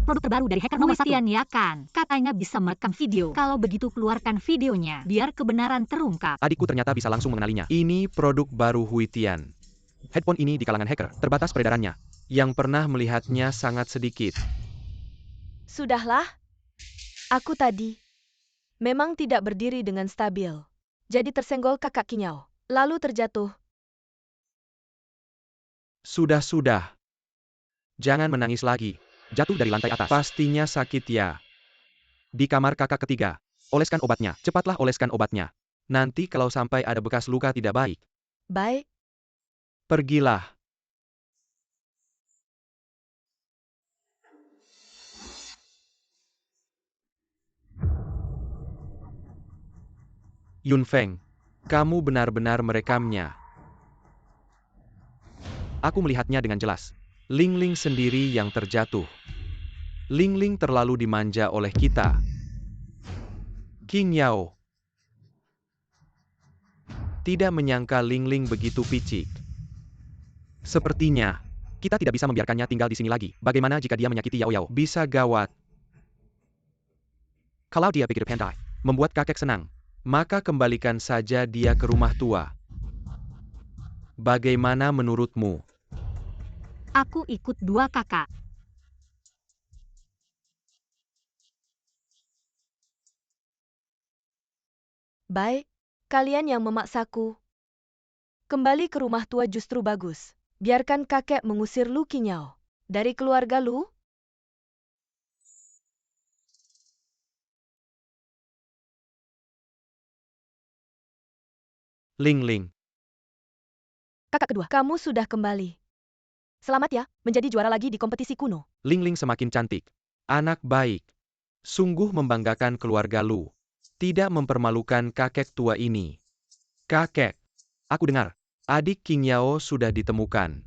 Produk terbaru dari hacker nomor 1. Ya kan? Katanya bisa merekam video. Kalau begitu keluarkan videonya, biar kebenaran terungkap. Adikku ternyata bisa langsung mengenalinya. Ini produk baru Huitian. Headphone ini di kalangan hacker, terbatas peredarannya. Yang pernah melihatnya sangat sedikit. Sudahlah. Aku tadi memang tidak berdiri dengan stabil. Jadi tersenggol kakak Kinyao. Lalu terjatuh. Sudah. Jangan menangis lagi. Jatuh dari lantai atas. Pastinya sakit ya. Di kamar kakak ketiga. Oleskan obatnya. Cepatlah oleskan obatnya. Nanti kalau sampai ada bekas luka tidak baik. Baik. Pergilah. Yun Feng. Kamu benar-benar merekamnya. Aku melihatnya dengan jelas. Ling Ling sendiri yang terjatuh. Ling Ling terlalu dimanja oleh kita. King Yao tidak menyangka Ling Ling begitu picik. Sepertinya, kita tidak bisa membiarkannya tinggal di sini lagi. Bagaimana jika dia menyakiti Yao Yao? Bisa gawat. Kalau dia pikir pandai, membuat kakek senang, maka kembalikan saja dia ke rumah tua. Bagaimana menurutmu? Aku ikut 2 kakak. Baik. Kalian yang memaksaku kembali ke rumah tua justru bagus. Biarkan kakek mengusir Lu Kinyao dari keluarga Lu. Ling Ling. Kakak kedua, kamu sudah kembali. Selamat ya, menjadi juara lagi di kompetisi kuno. Ling Ling semakin cantik. Anak baik. Sungguh membanggakan keluarga Lu. Tidak mempermalukan kakek tua ini. Kakek. Aku dengar, adik King Yao sudah ditemukan.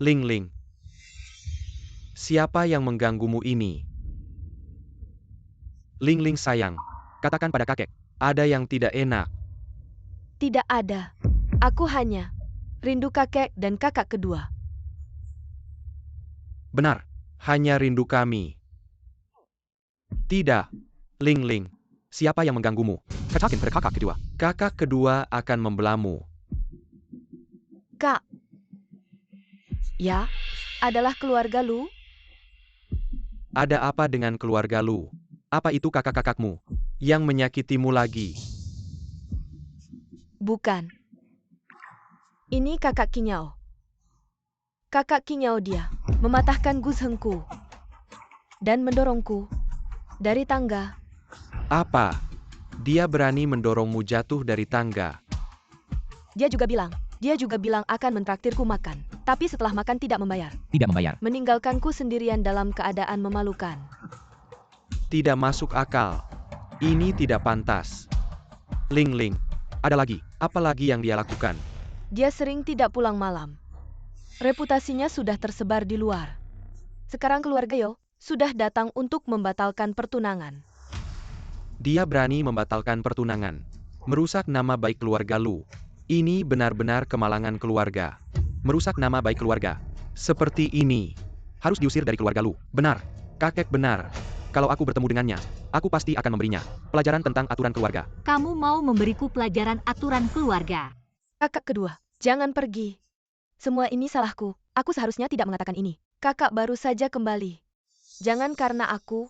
Ling Ling. Siapa yang mengganggumu ini? Ling Ling sayang. Katakan pada kakek, ada yang tidak enak. Tidak ada. Aku hanya rindu kakek dan kakak kedua. Benar, hanya rindu kami. Tidak, Ling Ling. Siapa yang mengganggumu? Katakan pada kakak kedua. Kakak kedua akan membelamu. Kak. Ya, adalah keluarga Lu. Ada apa dengan keluarga Lu? Apa itu kakak-kakakmu yang menyakitimu lagi? Bukan. Ini kakak Kinyao. Kakak Kinyao dia mematahkan gushengku dan mendorongku dari tangga. Apa? Dia berani mendorongmu jatuh dari tangga. Dia juga bilang akan mentraktirku makan. Tapi setelah makan tidak membayar. Tidak membayar. Meninggalkanku sendirian dalam keadaan memalukan. Tidak masuk akal. Ini tidak pantas. Ling Ling. Ada lagi. Apa lagi yang dia lakukan? Dia sering tidak pulang malam. Reputasinya sudah tersebar di luar. Sekarang keluarga Yo sudah datang untuk membatalkan pertunangan. Dia berani membatalkan pertunangan. Merusak nama baik keluarga Lu. Ini benar-benar kemalangan keluarga. Merusak nama baik keluarga. Seperti ini. Harus diusir dari keluarga Lu. Benar. Kakek benar. Kalau aku bertemu dengannya, aku pasti akan memberinya pelajaran tentang aturan keluarga. Kamu mau memberiku pelajaran aturan keluarga. Kakak kedua, jangan pergi. Semua ini salahku. Aku seharusnya tidak mengatakan ini. Kakak baru saja kembali. Jangan karena aku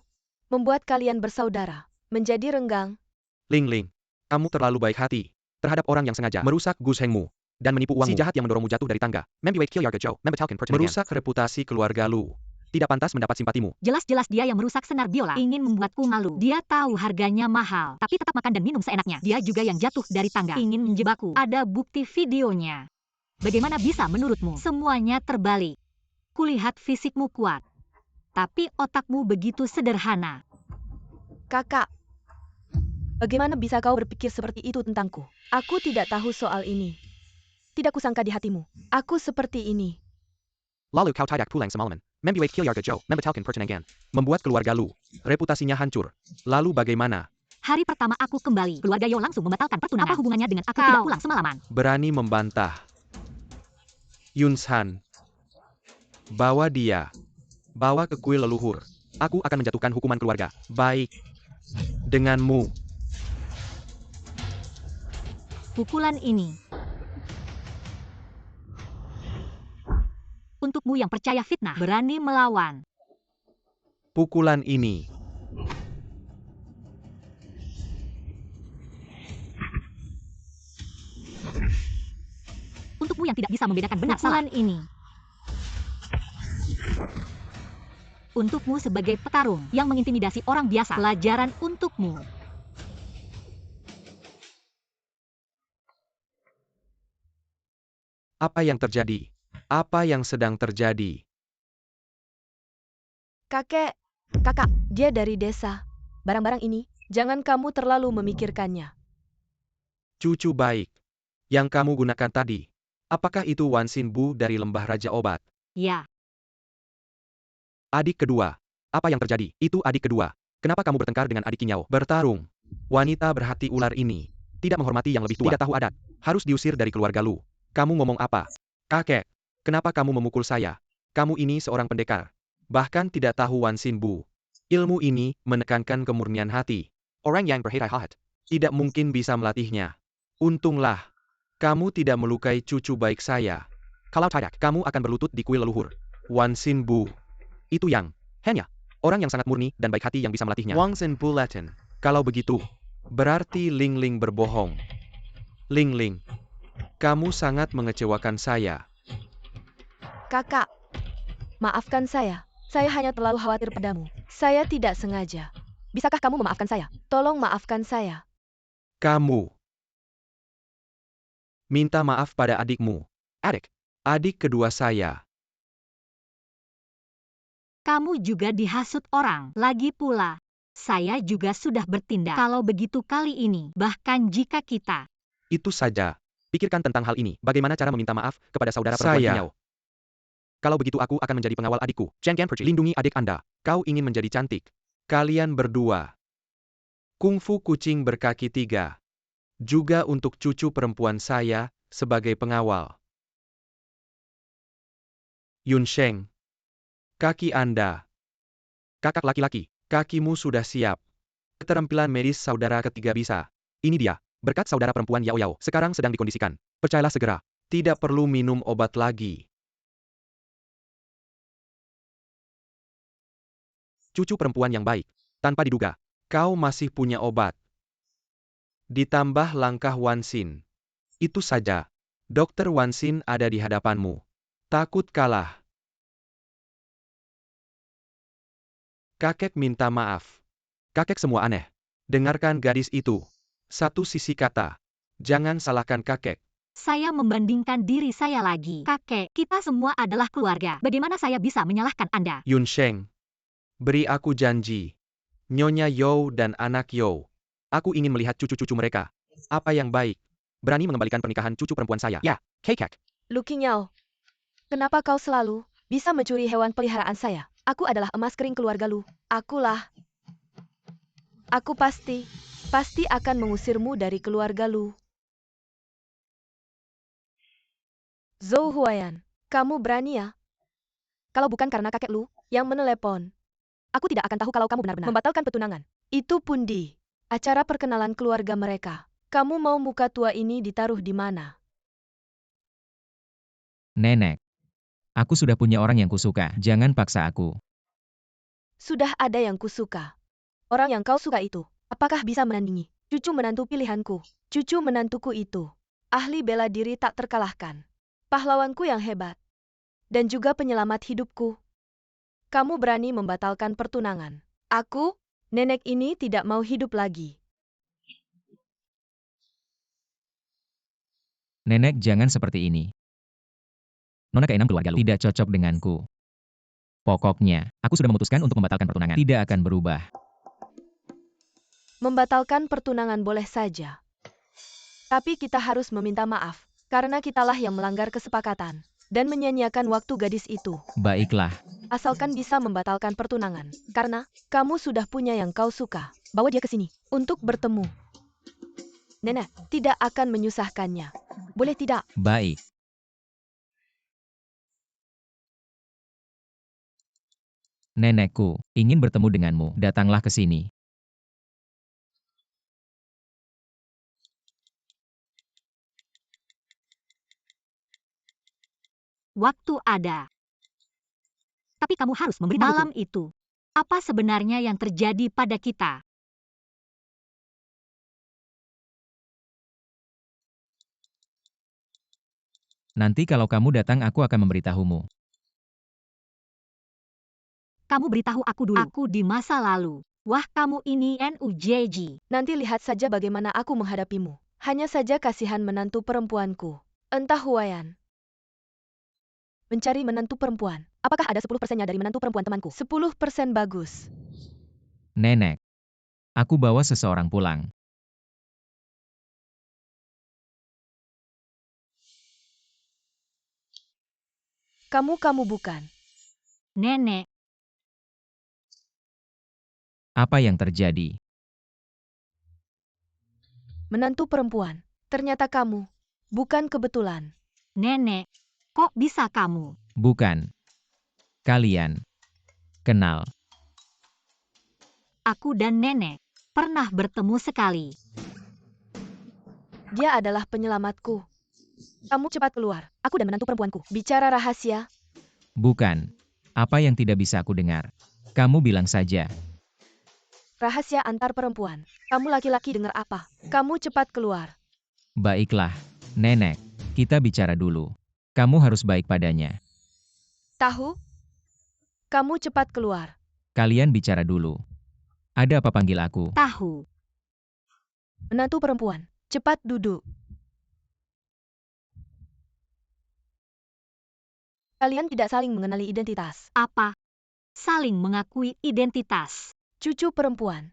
membuat kalian bersaudara menjadi renggang. Ling Ling, kamu terlalu baik hati terhadap orang yang sengaja merusak Gus Hengmu dan menipu uangmu. Si jahat yang mendorongmu jatuh dari tangga. Merusak reputasi keluarga Lu. Tidak pantas mendapat simpatimu. Jelas-jelas dia yang merusak senar biola. Ingin membuatku malu. Dia tahu harganya mahal, tapi tetap makan dan minum seenaknya. Dia juga yang jatuh dari tangga. Ingin menjebakku. Ada bukti videonya. Bagaimana bisa menurutmu? Semuanya terbalik. Kulihat fisikmu kuat, tapi otakmu begitu sederhana. Kakak, bagaimana bisa kau berpikir seperti itu tentangku? Aku tidak tahu soal ini. Tidak kusangka di hatimu. Aku seperti ini. Lalu kau tidak pulang semalaman. Membuat keluarga Joe membatalkan pertunangan. Membuat keluarga Lu reputasinya hancur. Lalu bagaimana? Hari pertama aku kembali, keluarga Yo langsung membatalkan pertunangan. Apa hubungannya dengan aku tidak pulang semalaman? Berani membantah. Yunshan, bawa dia. Bawa ke kuil leluhur. Aku akan menjatuhkan hukuman keluarga. Baik. Denganmu. Pukulan ini untukmu yang percaya fitnah, berani melawan. Pukulan ini. Untukmu yang tidak bisa membedakan benar salah. Pukulan ini untukmu sebagai petarung yang mengintimidasi orang biasa. Pelajaran untukmu. Apa yang terjadi? Apa yang sedang terjadi? Kakak, dia dari desa. Barang-barang ini, jangan kamu terlalu memikirkannya. Cucu baik. Yang kamu gunakan tadi. Apakah itu Wan Xin Bu dari Lembah Raja Obat? Ya, Adik kedua. Apa yang terjadi? Itu adik kedua. Kenapa kamu bertengkar dengan adik Kinyao? Bertarung. Wanita berhati ular ini tidak menghormati yang lebih tua. Tidak tahu adat. Harus diusir dari keluarga Lu. Kamu ngomong apa? Kakek, kenapa kamu memukul saya? Kamu ini seorang pendekar. Bahkan tidak tahu Wan Xin Bu. Ilmu ini menekankan kemurnian hati. Orang yang berhati hati tidak mungkin bisa melatihnya. Untunglah, kamu tidak melukai cucu baik saya. Kalau tidak, kamu akan berlutut di kuil leluhur. Wan Xin Bu. Itu yang hanya orang yang sangat murni dan baik hati yang bisa melatihnya. Wang Xin Bu Latin. Kalau begitu, berarti Ling Ling berbohong. Ling Ling, kamu sangat mengecewakan saya. Kakak, maafkan saya. Saya hanya terlalu khawatir padamu. Saya tidak sengaja. Bisakah kamu memaafkan saya? Tolong maafkan saya. Kamu minta maaf pada adikmu. Adik kedua saya. kamu juga dihasut orang. Lagi pula, saya juga sudah bertindak. Kalau begitu kali ini, bahkan jika kita Itu saja. Pikirkan tentang hal ini. Bagaimana cara meminta maaf kepada saudara perempuan Kinyao. Kalau begitu aku akan menjadi pengawal adikku. Lindungi adik Anda. Kau ingin menjadi cantik. Kalian berdua. Kungfu kucing berkaki 3. Juga untuk cucu perempuan saya sebagai pengawal. Yun Sheng. Kaki Anda. Kakak laki-laki, kakimu sudah siap. Keterampilan medis saudara ketiga bisa. Ini dia, berkat saudara perempuan Yao Yao sekarang sedang dikondisikan. Percayalah segera, tidak perlu minum obat lagi. Cucu perempuan yang baik, tanpa diduga, kau masih punya obat. Ditambah langkah Wan Xin. Itu saja, Dokter Wan Xin ada di hadapanmu. Takut kalah. Kakek minta maaf. Kakek semua aneh. Dengarkan gadis itu. Satu sisi kata. Jangan salahkan kakek. saya membandingkan diri saya lagi. Kakek, kita semua adalah keluarga. Bagaimana saya bisa menyalahkan Anda? Yun Sheng. Beri aku janji. Nyonya Yo dan anak Yo. Aku ingin melihat cucu-cucu mereka. Apa yang baik? Berani mengembalikan pernikahan cucu perempuan saya. Ya, kakek. Lu Kinyao, Kenapa kau selalu bisa mencuri hewan peliharaan saya? Aku adalah emas kering keluarga Lu. Aku pasti akan mengusirmu dari keluarga Lu. Zhou Huayan, kamu berani ya? Kalau bukan karena kakek Lu yang menelepon, aku tidak akan tahu kalau kamu benar-benar membatalkan petunangan. Itu pun di acara perkenalan keluarga mereka. Kamu mau muka tua ini ditaruh di mana? Nenek, aku sudah punya orang yang kusuka. Jangan paksa aku. Sudah ada yang kusuka. Orang yang kau suka itu, apakah bisa menandingi cucu menantu pilihanku? Cucu menantuku itu ahli bela diri tak terkalahkan. Pahlawanku yang hebat. Dan juga penyelamat hidupku. Kamu berani membatalkan pertunangan. Aku, nenek ini tidak mau hidup lagi. Nenek, jangan seperti ini. Nona keenam keluarga Lu tidak cocok denganku. Pokoknya, aku sudah memutuskan untuk membatalkan pertunangan. Tidak akan berubah. Membatalkan pertunangan boleh saja. Tapi kita harus meminta maaf, karena kitalah yang melanggar kesepakatan dan menyanyiakan waktu gadis itu. Baiklah, Asalkan bisa membatalkan pertunangan, karena kamu sudah punya yang kau suka. Bawa dia ke sini untuk bertemu. Nenek tidak akan menyusahkannya. Boleh tidak? baik. Nenekku, ingin bertemu denganmu. Datanglah ke sini. Waktu ada. Tapi kamu harus memberitahu malam itu. Apa sebenarnya yang terjadi pada kita? Nanti kalau kamu datang aku akan memberitahumu. Kamu beritahu aku dulu. Aku di masa lalu. Wah, kamu ini NUJJ. Nanti lihat saja bagaimana aku menghadapimu. Hanya saja kasihan menantu perempuanku. Entah Huayan. Mencari menantu perempuan. Apakah ada 10%-nya dari menantu perempuan temanku? 10% bagus. Nenek, aku bawa seseorang pulang. Kamu bukan. Nenek, Apa yang terjadi? Menantu perempuan. Ternyata kamu. Bukan kebetulan. nenek, kok bisa kamu? Bukan. Kalian kenal. Aku dan nenek pernah bertemu sekali. Dia adalah penyelamatku. Kamu cepat keluar. Aku dan menantu perempuanku. Bicara rahasia. Bukan. Apa yang tidak bisa aku dengar? Kamu bilang saja. Rahasia antar perempuan. Kamu laki-laki dengar apa? Kamu cepat keluar. Baiklah, Nenek. Kita bicara dulu. Kamu harus baik padanya. Tahu? Kamu cepat keluar. Kalian bicara dulu. Ada apa panggil aku? Tahu. Menantu perempuan. Cepat duduk. Kalian tidak saling mengenali identitas. Apa? Saling mengakui identitas. Cucu perempuan.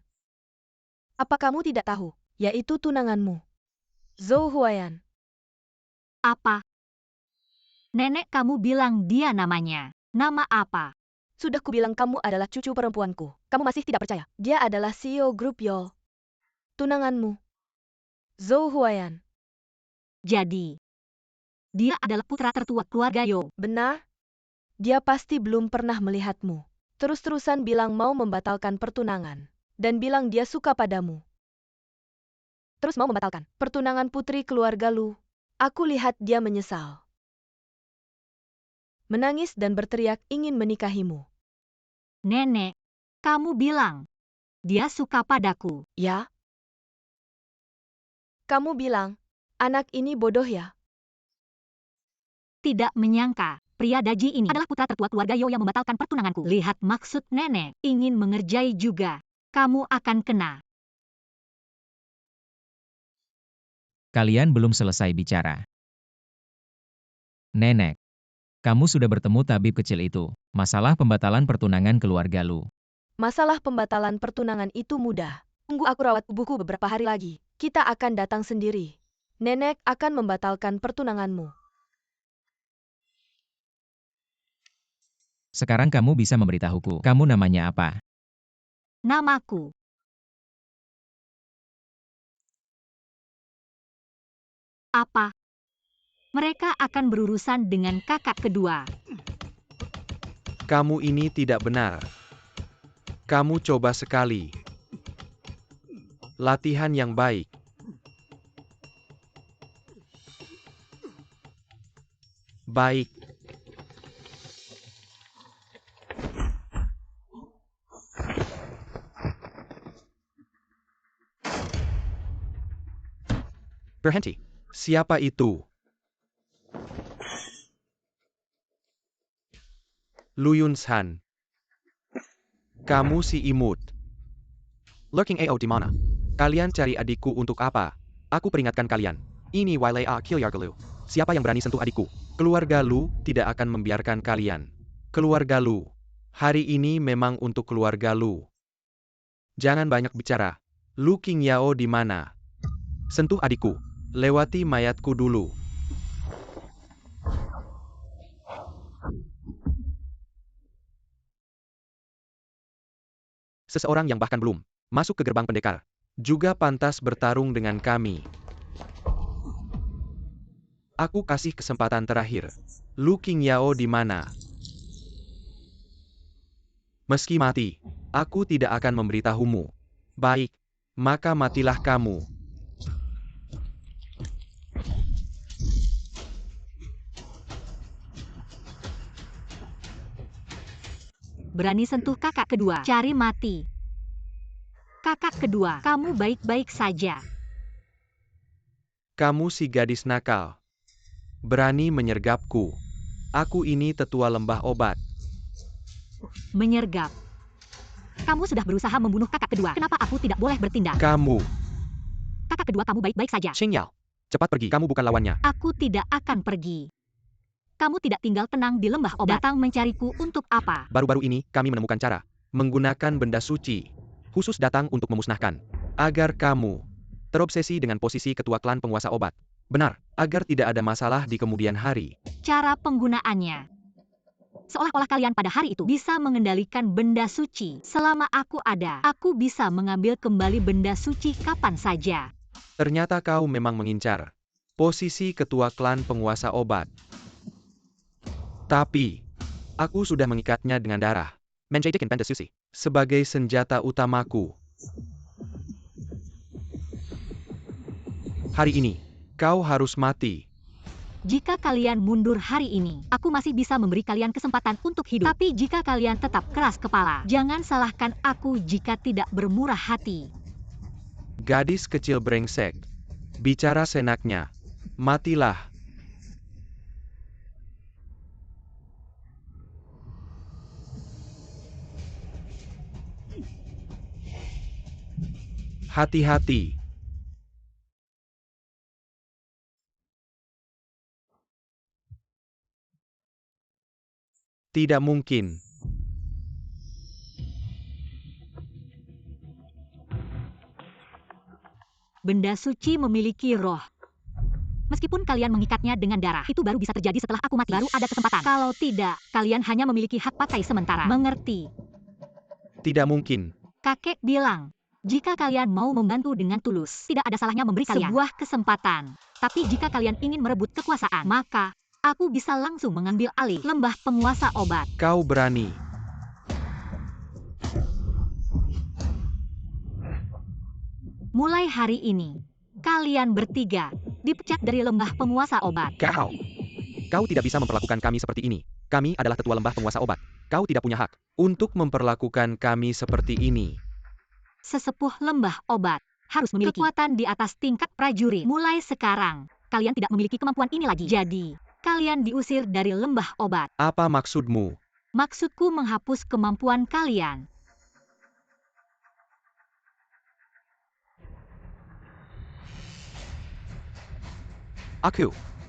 Apa kamu tidak tahu? Yaitu tunanganmu. Zhou Huayan. Apa? Nenek kamu bilang dia namanya. Nama apa? Sudah kubilang kamu adalah cucu perempuanku. Kamu masih tidak percaya? Dia adalah CEO grup Yol. Tunanganmu. Zhou Huayan. Jadi, dia adalah putra tertua keluarga Yo. Benar? Dia pasti belum pernah melihatmu. Terus-terusan bilang mau membatalkan pertunangan. Dan bilang dia suka padamu. Terus mau membatalkan pertunangan putri keluarga Lu. Aku lihat dia menyesal. Menangis dan berteriak ingin menikahimu. Nenek, kamu bilang dia suka padaku. Ya? Kamu bilang, anak ini bodoh ya? Tidak menyangka, pria Daji ini adalah putra tertua keluarga Yo yang membatalkan pertunanganku. Lihat maksud nenek, ingin mengerjai juga. Kamu akan kena. Kalian belum selesai bicara. Nenek, kamu sudah bertemu tabib kecil itu. Masalah pembatalan pertunangan keluarga Lu. Masalah pembatalan pertunangan itu mudah. Tunggu aku rawat tubuhku beberapa hari lagi. Kita akan datang sendiri. Nenek akan membatalkan pertunanganmu. Sekarang kamu bisa memberitahuku, kamu namanya apa? Namaku. Apa? Mereka akan berurusan dengan kakak kedua. Kamu ini tidak benar. Kamu coba sekali. Latihan yang baik. Baik. Berhenti. Siapa itu? Lu Yun-san. Kamu si imut. Lurking AO di mana? Kalian cari adikku untuk apa? Aku peringatkan kalian. Ini Wailea Kilyarga Lu. Siapa yang berani sentuh adikku? Keluarga Lu tidak akan membiarkan kalian. Keluarga Lu. Hari ini memang untuk keluarga Lu. Jangan banyak bicara. Lu Qingyao di mana? Sentuh adikku. Lewati mayatku dulu. Seseorang yang bahkan belum masuk ke gerbang pendekar juga pantas bertarung dengan kami. Aku kasih kesempatan terakhir. Lu Qingyao di mana? Meski mati, aku tidak akan memberitahumu. Baik, maka matilah kamu. Berani sentuh kakak kedua, cari mati. Kakak kedua, kamu baik-baik saja. Kamu si gadis nakal. Berani menyergapku. Aku ini tetua lembah obat. Menyergap. Kamu sudah berusaha membunuh kakak kedua. Kenapa aku tidak boleh bertindak? Kamu. Kakak kedua kamu baik-baik saja. Qingyao. Cepat pergi, kamu bukan lawannya. Aku tidak akan pergi. Kamu tidak tinggal tenang di lembah obat. Datang mencariku untuk apa? Baru-baru ini, kami menemukan cara. Menggunakan benda suci. Khusus datang untuk memusnahkan. Agar kamu terobsesi dengan posisi ketua klan penguasa obat. Benar, agar tidak ada masalah di kemudian hari. Cara penggunaannya. Seolah-olah kalian pada hari itu bisa mengendalikan benda suci. Selama aku ada, aku bisa mengambil kembali benda suci kapan saja. Ternyata kau memang mengincar posisi ketua klan penguasa obat. Tapi, aku sudah mengikatnya dengan darah. Menjadikan benda suci sebagai senjata utamaku. Hari ini, kau harus mati. Jika kalian mundur hari ini, aku masih bisa memberi kalian kesempatan untuk hidup. Tapi jika kalian tetap keras kepala, jangan salahkan aku jika tidak bermurah hati. Gadis kecil brengsek. Bicara senaknya. Matilah. Hati-hati. Tidak mungkin. Benda suci memiliki roh. Meskipun kalian mengikatnya dengan darah, itu baru bisa terjadi setelah aku mati. Baru ada kesempatan. Kalau tidak, kalian hanya memiliki hak pakai sementara. Mengerti? Tidak mungkin. Kakek bilang, jika kalian mau membantu dengan tulus, tidak ada salahnya memberi kalian sebuah kesempatan. Tapi jika kalian ingin merebut kekuasaan, maka aku bisa langsung mengambil alih lembah penguasa obat. Kau berani. Mulai hari ini, kalian bertiga dipecat dari lembah penguasa obat. Kau tidak bisa memperlakukan kami seperti ini. Kami adalah tetua lembah penguasa obat. Kau tidak punya hak untuk memperlakukan kami seperti ini. Sesepuh lembah obat harus memiliki kekuatan di atas tingkat prajurit. Mulai sekarang, kalian tidak memiliki kemampuan ini lagi. Jadi, kalian diusir dari lembah obat. Apa maksudmu? Maksudku menghapus kemampuan kalian.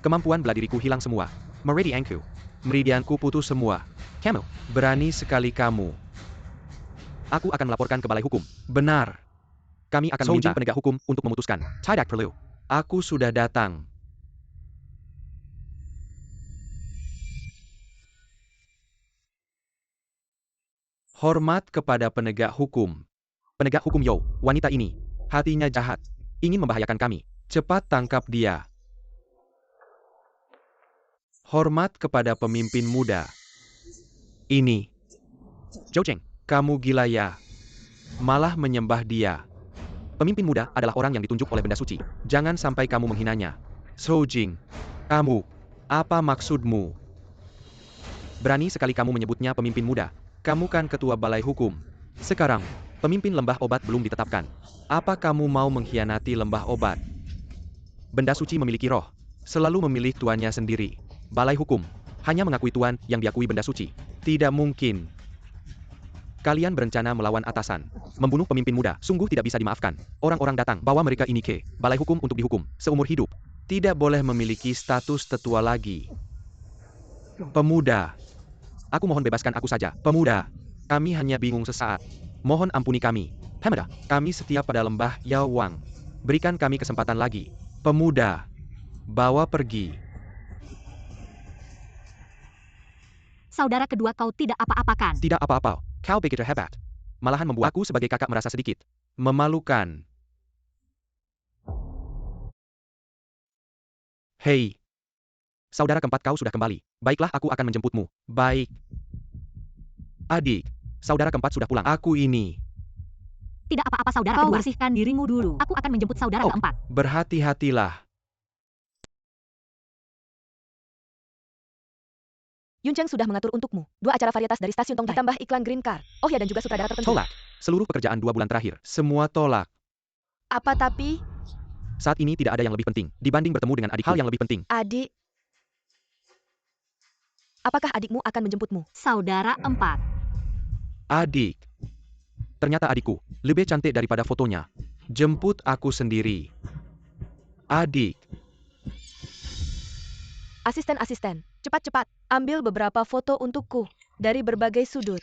Kemampuan bela diriku hilang semua. Meridianku putus semua. Kamu, berani sekali kamu. Aku akan melaporkan ke balai hukum. Benar. Kami akan meminta penegak hukum untuk memutuskan. Tidak perlu. Aku sudah datang. Hormat kepada penegak hukum. Penegak hukum Yo, wanita ini. Hatinya jahat. Ingin membahayakan kami. Cepat tangkap dia. Hormat kepada pemimpin muda. Ini. Zhou Cheng, kamu gila ya. Malah menyembah dia. Pemimpin muda adalah orang yang ditunjuk oleh benda suci. Jangan sampai kamu menghinanya. Zhou Jing, kamu. Apa maksudmu? Berani sekali kamu menyebutnya pemimpin muda. Kamu kan ketua balai hukum. Sekarang, pemimpin lembah obat belum ditetapkan. Apa kamu mau mengkhianati lembah obat? Benda suci memiliki roh. Selalu memilih tuannya sendiri. Balai hukum hanya mengakui tuan yang diakui benda suci. Tidak mungkin. Kalian berencana melawan atasan. Membunuh pemimpin muda sungguh tidak bisa dimaafkan. Orang-orang datang bawa mereka ini ke balai hukum untuk dihukum seumur hidup. Tidak boleh memiliki status tetua lagi. Pemuda. Aku mohon bebaskan aku saja. Pemuda. Kami hanya bingung sesaat. Mohon ampuni kami. Hamada, kami setia pada lembah Yao Wang. Berikan kami kesempatan lagi. Pemuda. Bawa pergi. Saudara kedua kau tidak apa-apakan. Tidak apa-apa. Kau begitu hebat. Malahan membuat aku sebagai kakak merasa sedikit memalukan. Hei. Saudara keempat kau sudah kembali. Baiklah, aku akan menjemputmu. Baik. Adik. Saudara keempat sudah pulang. Aku ini. Tidak apa-apa saudara kedua. Bersihkan dirimu dulu. Aku akan menjemput saudara keempat. Berhati-hatilah. Yun Cheng sudah mengatur untukmu 2 acara varietas dari stasiun Tongtai. Ditambah iklan Green Car. Oh ya, dan juga sutradara tertentu. Tolak. Seluruh pekerjaan 2 bulan terakhir. Semua tolak. Apa tapi? Saat ini tidak ada yang lebih penting dibanding bertemu dengan adikku. Hal yang lebih penting. Adik. Apakah adikmu akan menjemputmu? Saudara 4. Adik. Ternyata adikku lebih cantik daripada fotonya. Jemput aku sendiri. Adik. Asisten-asisten, cepat-cepat, ambil beberapa foto untukku dari berbagai sudut.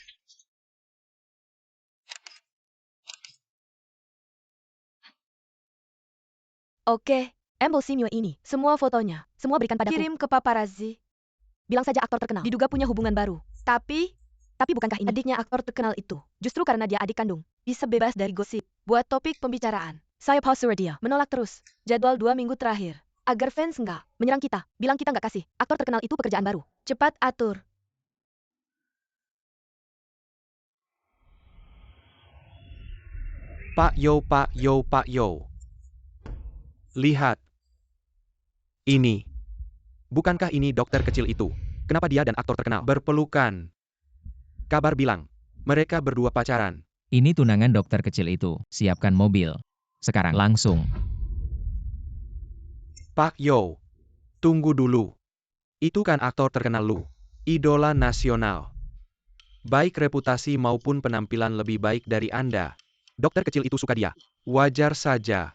Oke, ambil Simyo ini, semua fotonya, semua berikan padaku. Kirim ke paparazzi. Bilang saja aktor terkenal, diduga punya hubungan baru. Tapi bukankah ini adiknya aktor terkenal itu? Justru karena dia adik kandung, bisa bebas dari gosip. Buat topik pembicaraan. Saya Pausura dia, menolak terus. Jadwal 2 minggu terakhir. Agar fans nggak menyerang kita, bilang kita nggak kasih. Aktor terkenal itu pekerjaan baru. Cepat atur. Pak Yo, Pak Yo, Pak Yo. Lihat. Ini. Bukankah ini dokter kecil itu? Kenapa dia dan aktor terkenal berpelukan? Kabar bilang, mereka berdua pacaran. Ini tunangan dokter kecil itu. Siapkan mobil. Sekarang langsung. Pak Yo. Tunggu dulu. Itu kan aktor terkenal lu. Idola nasional. Baik reputasi maupun penampilan lebih baik dari Anda. Dokter kecil itu suka dia. Wajar saja.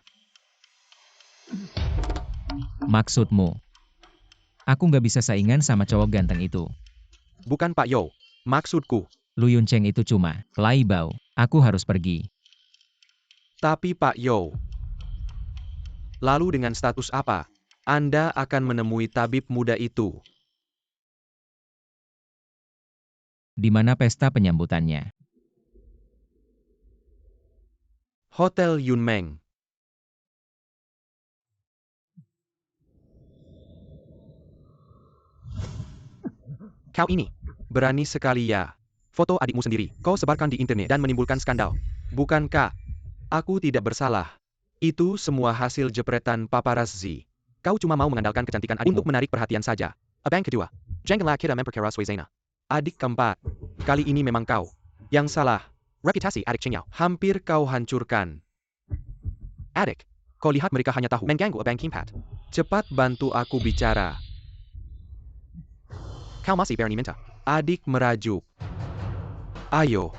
Maksudmu? Aku nggak bisa saingan sama cowok ganteng itu. Bukan Pak Yo. Maksudku. Lu Yun Cheng itu cuma laibau. Aku harus pergi. Tapi Pak Yo. Lalu dengan status apa? Anda akan menemui tabib muda itu. Di mana pesta penyambutannya? Hotel Yunmeng. Kau ini, berani sekali ya. Foto adikmu sendiri, kau sebarkan di internet dan menimbulkan skandal. Bukankah? Aku tidak bersalah. Itu semua hasil jepretan paparazzi. Kau cuma mau mengandalkan kecantikan adikmu untuk menarik perhatian saja. Abang kedua, janganlah kita memperkara Swayzena. Adik keempat, kali ini memang kau yang salah. Reputasi adik Chengyao hampir kau hancurkan. Adik, kau lihat mereka hanya tahu mengganggu Abang keempat. Cepat bantu aku bicara. Kau masih berani minta? Adik merajuk. Ayo,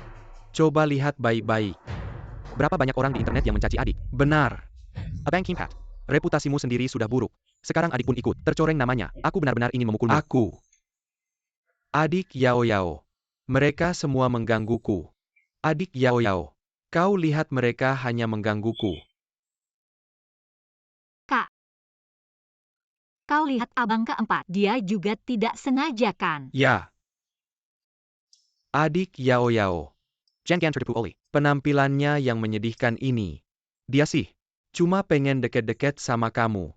coba lihat baik-baik. Berapa banyak orang di internet yang mencaci adik? Benar. Abang keempat, reputasimu sendiri sudah buruk. Sekarang adik pun ikut, tercoreng namanya. Aku benar-benar ingin memukulmu. Aku. Adik Yao Yao. Mereka semua menggangguku. Adik Yao Yao. Kau lihat mereka hanya menggangguku. Kak. Kau lihat abang keempat. Dia juga tidak sengaja kan? Ya. Adik Yao Yao. Jangan tertipu oleh penampilannya yang menyedihkan ini. Dia sih cuma pengen deket-deket sama kamu.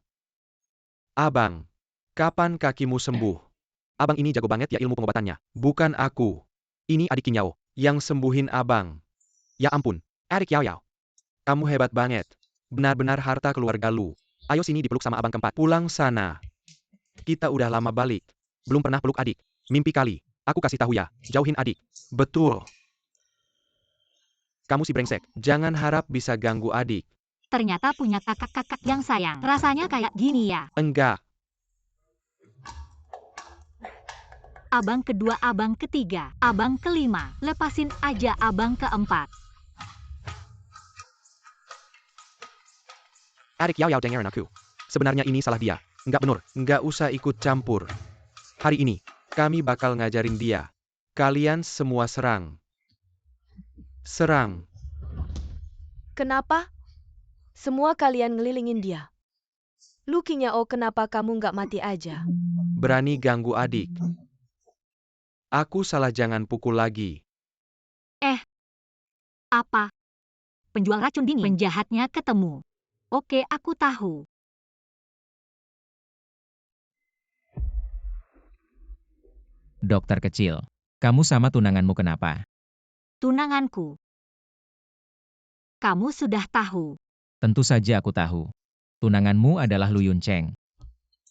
Abang, kapan kakimu sembuh? Abang ini jago banget ya ilmu pengobatannya. Bukan aku. Ini adik Kinyao yang sembuhin abang. Ya ampun, adik Yao Yao. Kamu hebat banget. Benar-benar harta keluarga lu. Ayo sini dipeluk sama abang keempat. Pulang sana. Kita udah lama balik. Belum pernah peluk adik. Mimpi kali. Aku kasih tahu ya, jauhin adik. Betul. Kamu si brengsek, jangan harap bisa ganggu adik. Ternyata punya kakak-kakak yang sayang. Rasanya kayak gini ya. Enggak. Abang kedua, abang ketiga, abang kelima. Lepasin aja abang keempat. Adik Yao Yao dengerin aku. Sebenarnya ini salah dia. Enggak bener, enggak usah ikut campur. Hari ini, kami bakal ngajarin dia. Kalian semua serang. Serang. Kenapa? Semua kalian ngelilingin dia. Lu Kinyao, kenapa kamu nggak mati aja? Berani ganggu adik. Aku salah, jangan pukul lagi. Apa? Penjual racun dingin. Penjahatnya ketemu. Oke, aku tahu. Dokter kecil, kamu sama tunanganmu kenapa? Tunanganku. Kamu sudah tahu. Tentu saja aku tahu. Tunanganmu adalah Lu Yuncheng.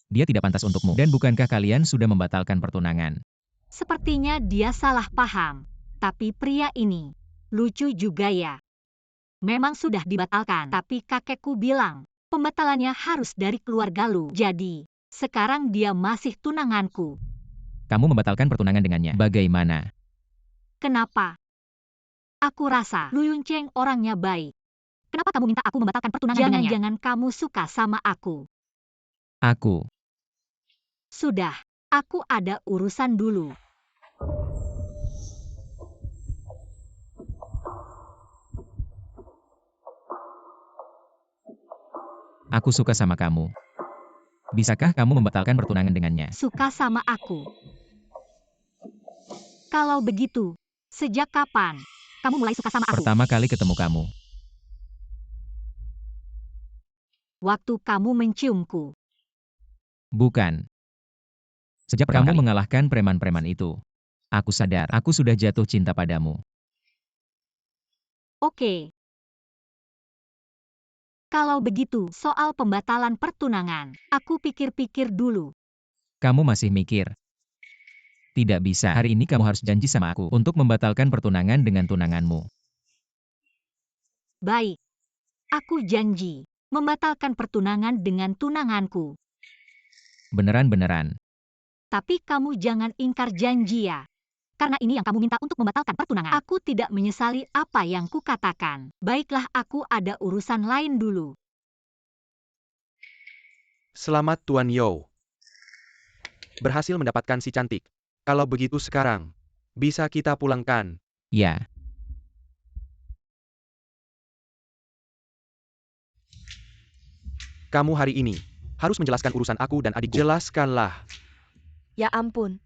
Dia tidak pantas untukmu. Dan bukankah kalian sudah membatalkan pertunangan? Sepertinya dia salah paham. Tapi pria ini lucu juga ya. Memang sudah dibatalkan, tapi kakekku bilang pembatalannya harus dari keluarga Lu. Jadi, sekarang dia masih tunanganku. Kamu membatalkan pertunangan dengannya. Bagaimana? Kenapa? Aku rasa Lu Yuncheng orangnya baik. Kenapa kamu minta aku membatalkan pertunangan dengannya? Jangan-jangan kamu suka sama aku. Aku. Sudah, aku ada urusan dulu. Aku suka sama kamu. Bisakah kamu membatalkan pertunangan dengannya? Suka sama aku. Kalau begitu, sejak kapan kamu mulai suka sama aku? Pertama kali ketemu kamu. Waktu kamu menciumku. Bukan. Sejak kamu mengalahkan preman-preman itu. Aku sadar, aku sudah jatuh cinta padamu. Oke. Kalau begitu, soal pembatalan pertunangan, aku pikir-pikir dulu. Kamu masih mikir? Tidak bisa. Hari ini kamu harus janji sama aku untuk membatalkan pertunangan dengan tunanganmu. Baik. Aku janji membatalkan pertunangan dengan tunanganku. Beneran-beneran. Tapi kamu jangan ingkar janji ya. Karena ini yang kamu minta untuk membatalkan pertunangan. Aku tidak menyesali apa yang kukatakan. Baiklah, aku ada urusan lain dulu. Selamat Tuan Yo. Berhasil mendapatkan si cantik. Kalau begitu sekarang, bisa kita pulangkan. Ya. Kamu hari ini harus menjelaskan urusan aku dan adikku. Jelaskanlah. Ya ampun.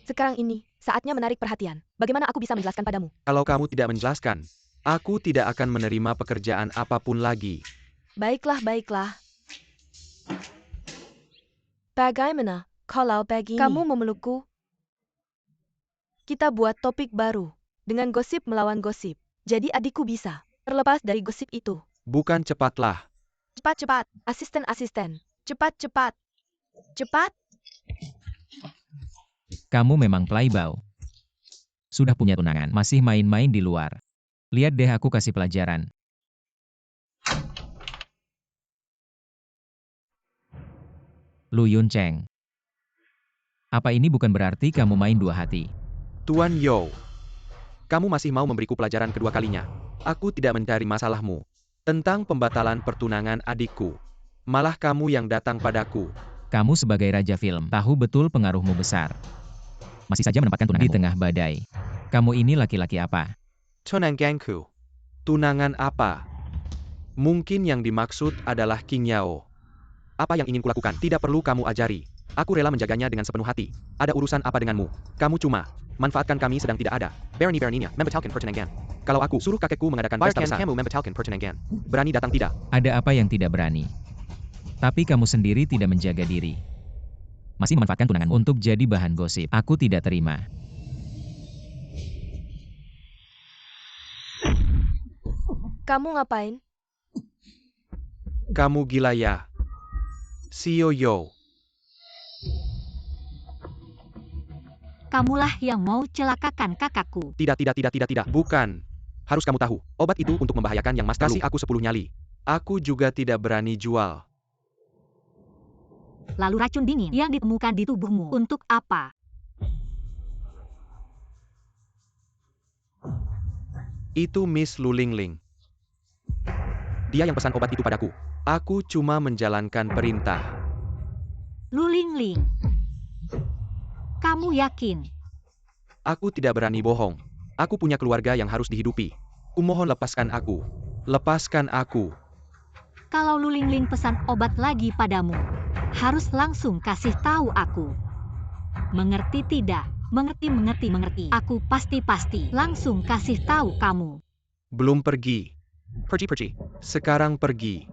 Sekarang ini, saatnya menarik perhatian. Bagaimana aku bisa menjelaskan padamu? Kalau kamu tidak menjelaskan, aku tidak akan menerima pekerjaan apapun lagi. Baiklah, baiklah. Bagaimana kalau begini? Kamu memelukku? Kita buat topik baru. Dengan gosip melawan gosip. Jadi adikku bisa terlepas dari gosip itu. Bukan, cepatlah. Cepat-cepat, asisten-asisten. Cepat-cepat. Cepat. Kamu memang playboy. Sudah punya tunangan, masih main-main di luar. Lihat deh, aku kasih pelajaran. Lu Yuncheng. Apa ini bukan berarti kamu main dua hati? Tuan Yo. Kamu masih mau memberiku pelajaran kedua kalinya. Aku tidak mencari masalahmu. Tentang pembatalan pertunangan adikku. Malah kamu yang datang padaku. Kamu sebagai raja film, tahu betul pengaruhmu besar. Masih saja menempatkan tunanganmu di tengah badai. Kamu ini laki-laki apa? Tunanganku. Tunangan apa? Mungkin yang dimaksud adalah King Yao. Apa yang ingin kulakukan tidak perlu kamu ajari. Aku rela menjaganya dengan sepenuh hati. Ada urusan apa denganmu? Kamu cuma manfaatkan kami sedang tidak ada. Berani-beraninya membatalkan pertunangan. Kalau aku suruh kakekku mengadakan pesta besar, kamu membatalkan pertunangan. Berani datang tidak? Ada apa yang tidak berani? Tapi kamu sendiri tidak menjaga diri. Masih memanfaatkan tunangan untuk jadi bahan gosip. Aku tidak terima. Kamu ngapain? Kamu gila ya? Sioyo. Kamulah yang mau celakakan kakakku. Tidak. Bukan. Harus kamu tahu, obat itu untuk membahayakan yang mas kasih aku 10 nyali. Aku juga tidak berani jual. Lalu racun dingin yang ditemukan di tubuhmu untuk apa? Itu Miss Lulingling. Dia yang pesan obat itu padaku. Aku cuma menjalankan perintah. Lulingling. Kamu yakin? Aku tidak berani bohong. Aku punya keluarga yang harus dihidupi. Kumohon lepaskan aku. Lepaskan aku. Kalau Lulingling pesan obat lagi padamu, harus langsung kasih tahu aku. Mengerti tidak? Mengerti. Aku pasti langsung kasih tahu kamu. Belum pergi. Pergi. Sekarang pergi.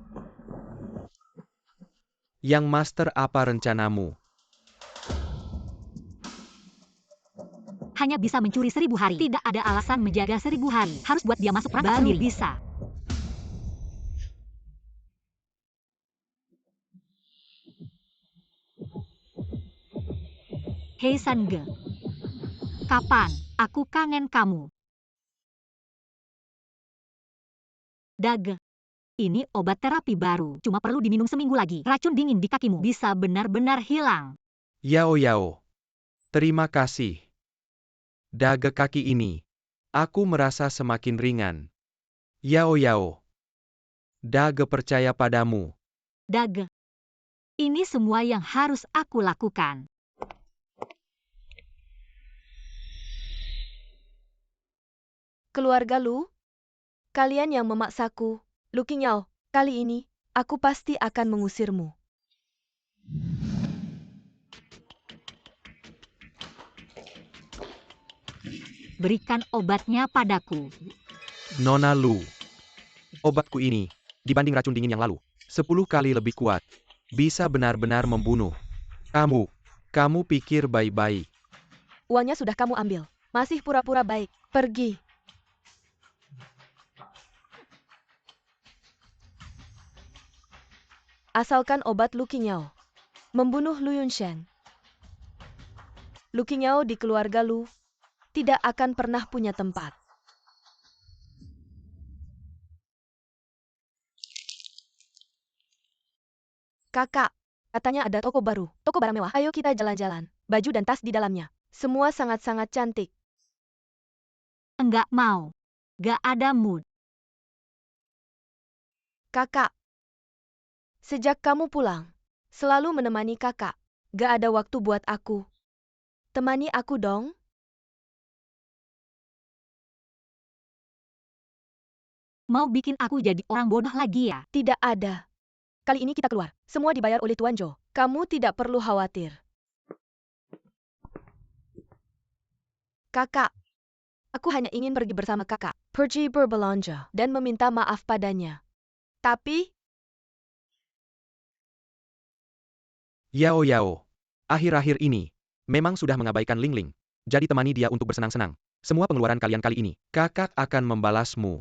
Yang Master, apa rencanamu? Hanya bisa mencuri 1000 hari. Tidak ada alasan menjaga 1000 hari. Harus buat dia masuk perangkap sendiri. Bisa. Hei Sange. Kapan? Aku kangen kamu. Dage. Ini obat terapi baru. Cuma perlu diminum seminggu lagi. Racun dingin di kakimu bisa benar-benar hilang. Yao. Terima kasih. Daga kaki ini. Aku merasa semakin ringan. Yao. Daga percaya padamu. Dage. Ini semua yang harus aku lakukan. Keluarga Lu? Kalian yang memaksaku. Lu Qingyo, kali ini, aku pasti akan mengusirmu. Berikan obatnya padaku. Nona Lu. Obatku ini, dibanding racun dingin yang lalu, 10 kali lebih kuat. Bisa benar-benar membunuh. Kamu pikir baik-baik. Uangnya sudah kamu ambil. Masih pura-pura baik. Pergi. Asalkan obat Lu Qingyo membunuh Lu Yunsheng. Lu Qingyo di keluarga Lu tidak akan pernah punya tempat. Kakak, katanya ada toko baru, toko barang mewah. Ayo kita jalan-jalan. Baju dan tas di dalamnya. Semua sangat-sangat cantik. Enggak mau. Gak ada mood. Kakak, sejak kamu pulang, selalu menemani kakak. Gak ada waktu buat aku. Temani aku dong. Mau bikin aku jadi orang bodoh lagi ya? Tidak ada. Kali ini kita keluar. Semua dibayar oleh Tuan Jo. Kamu tidak perlu khawatir. Kakak, aku hanya ingin pergi bersama kakak. Pergi berbelanja dan meminta maaf padanya. Tapi, Yao. Akhir-akhir ini, memang sudah mengabaikan Lingling. Jadi temani dia untuk bersenang-senang. Semua pengeluaran kalian kali ini, kakak akan membalasmu.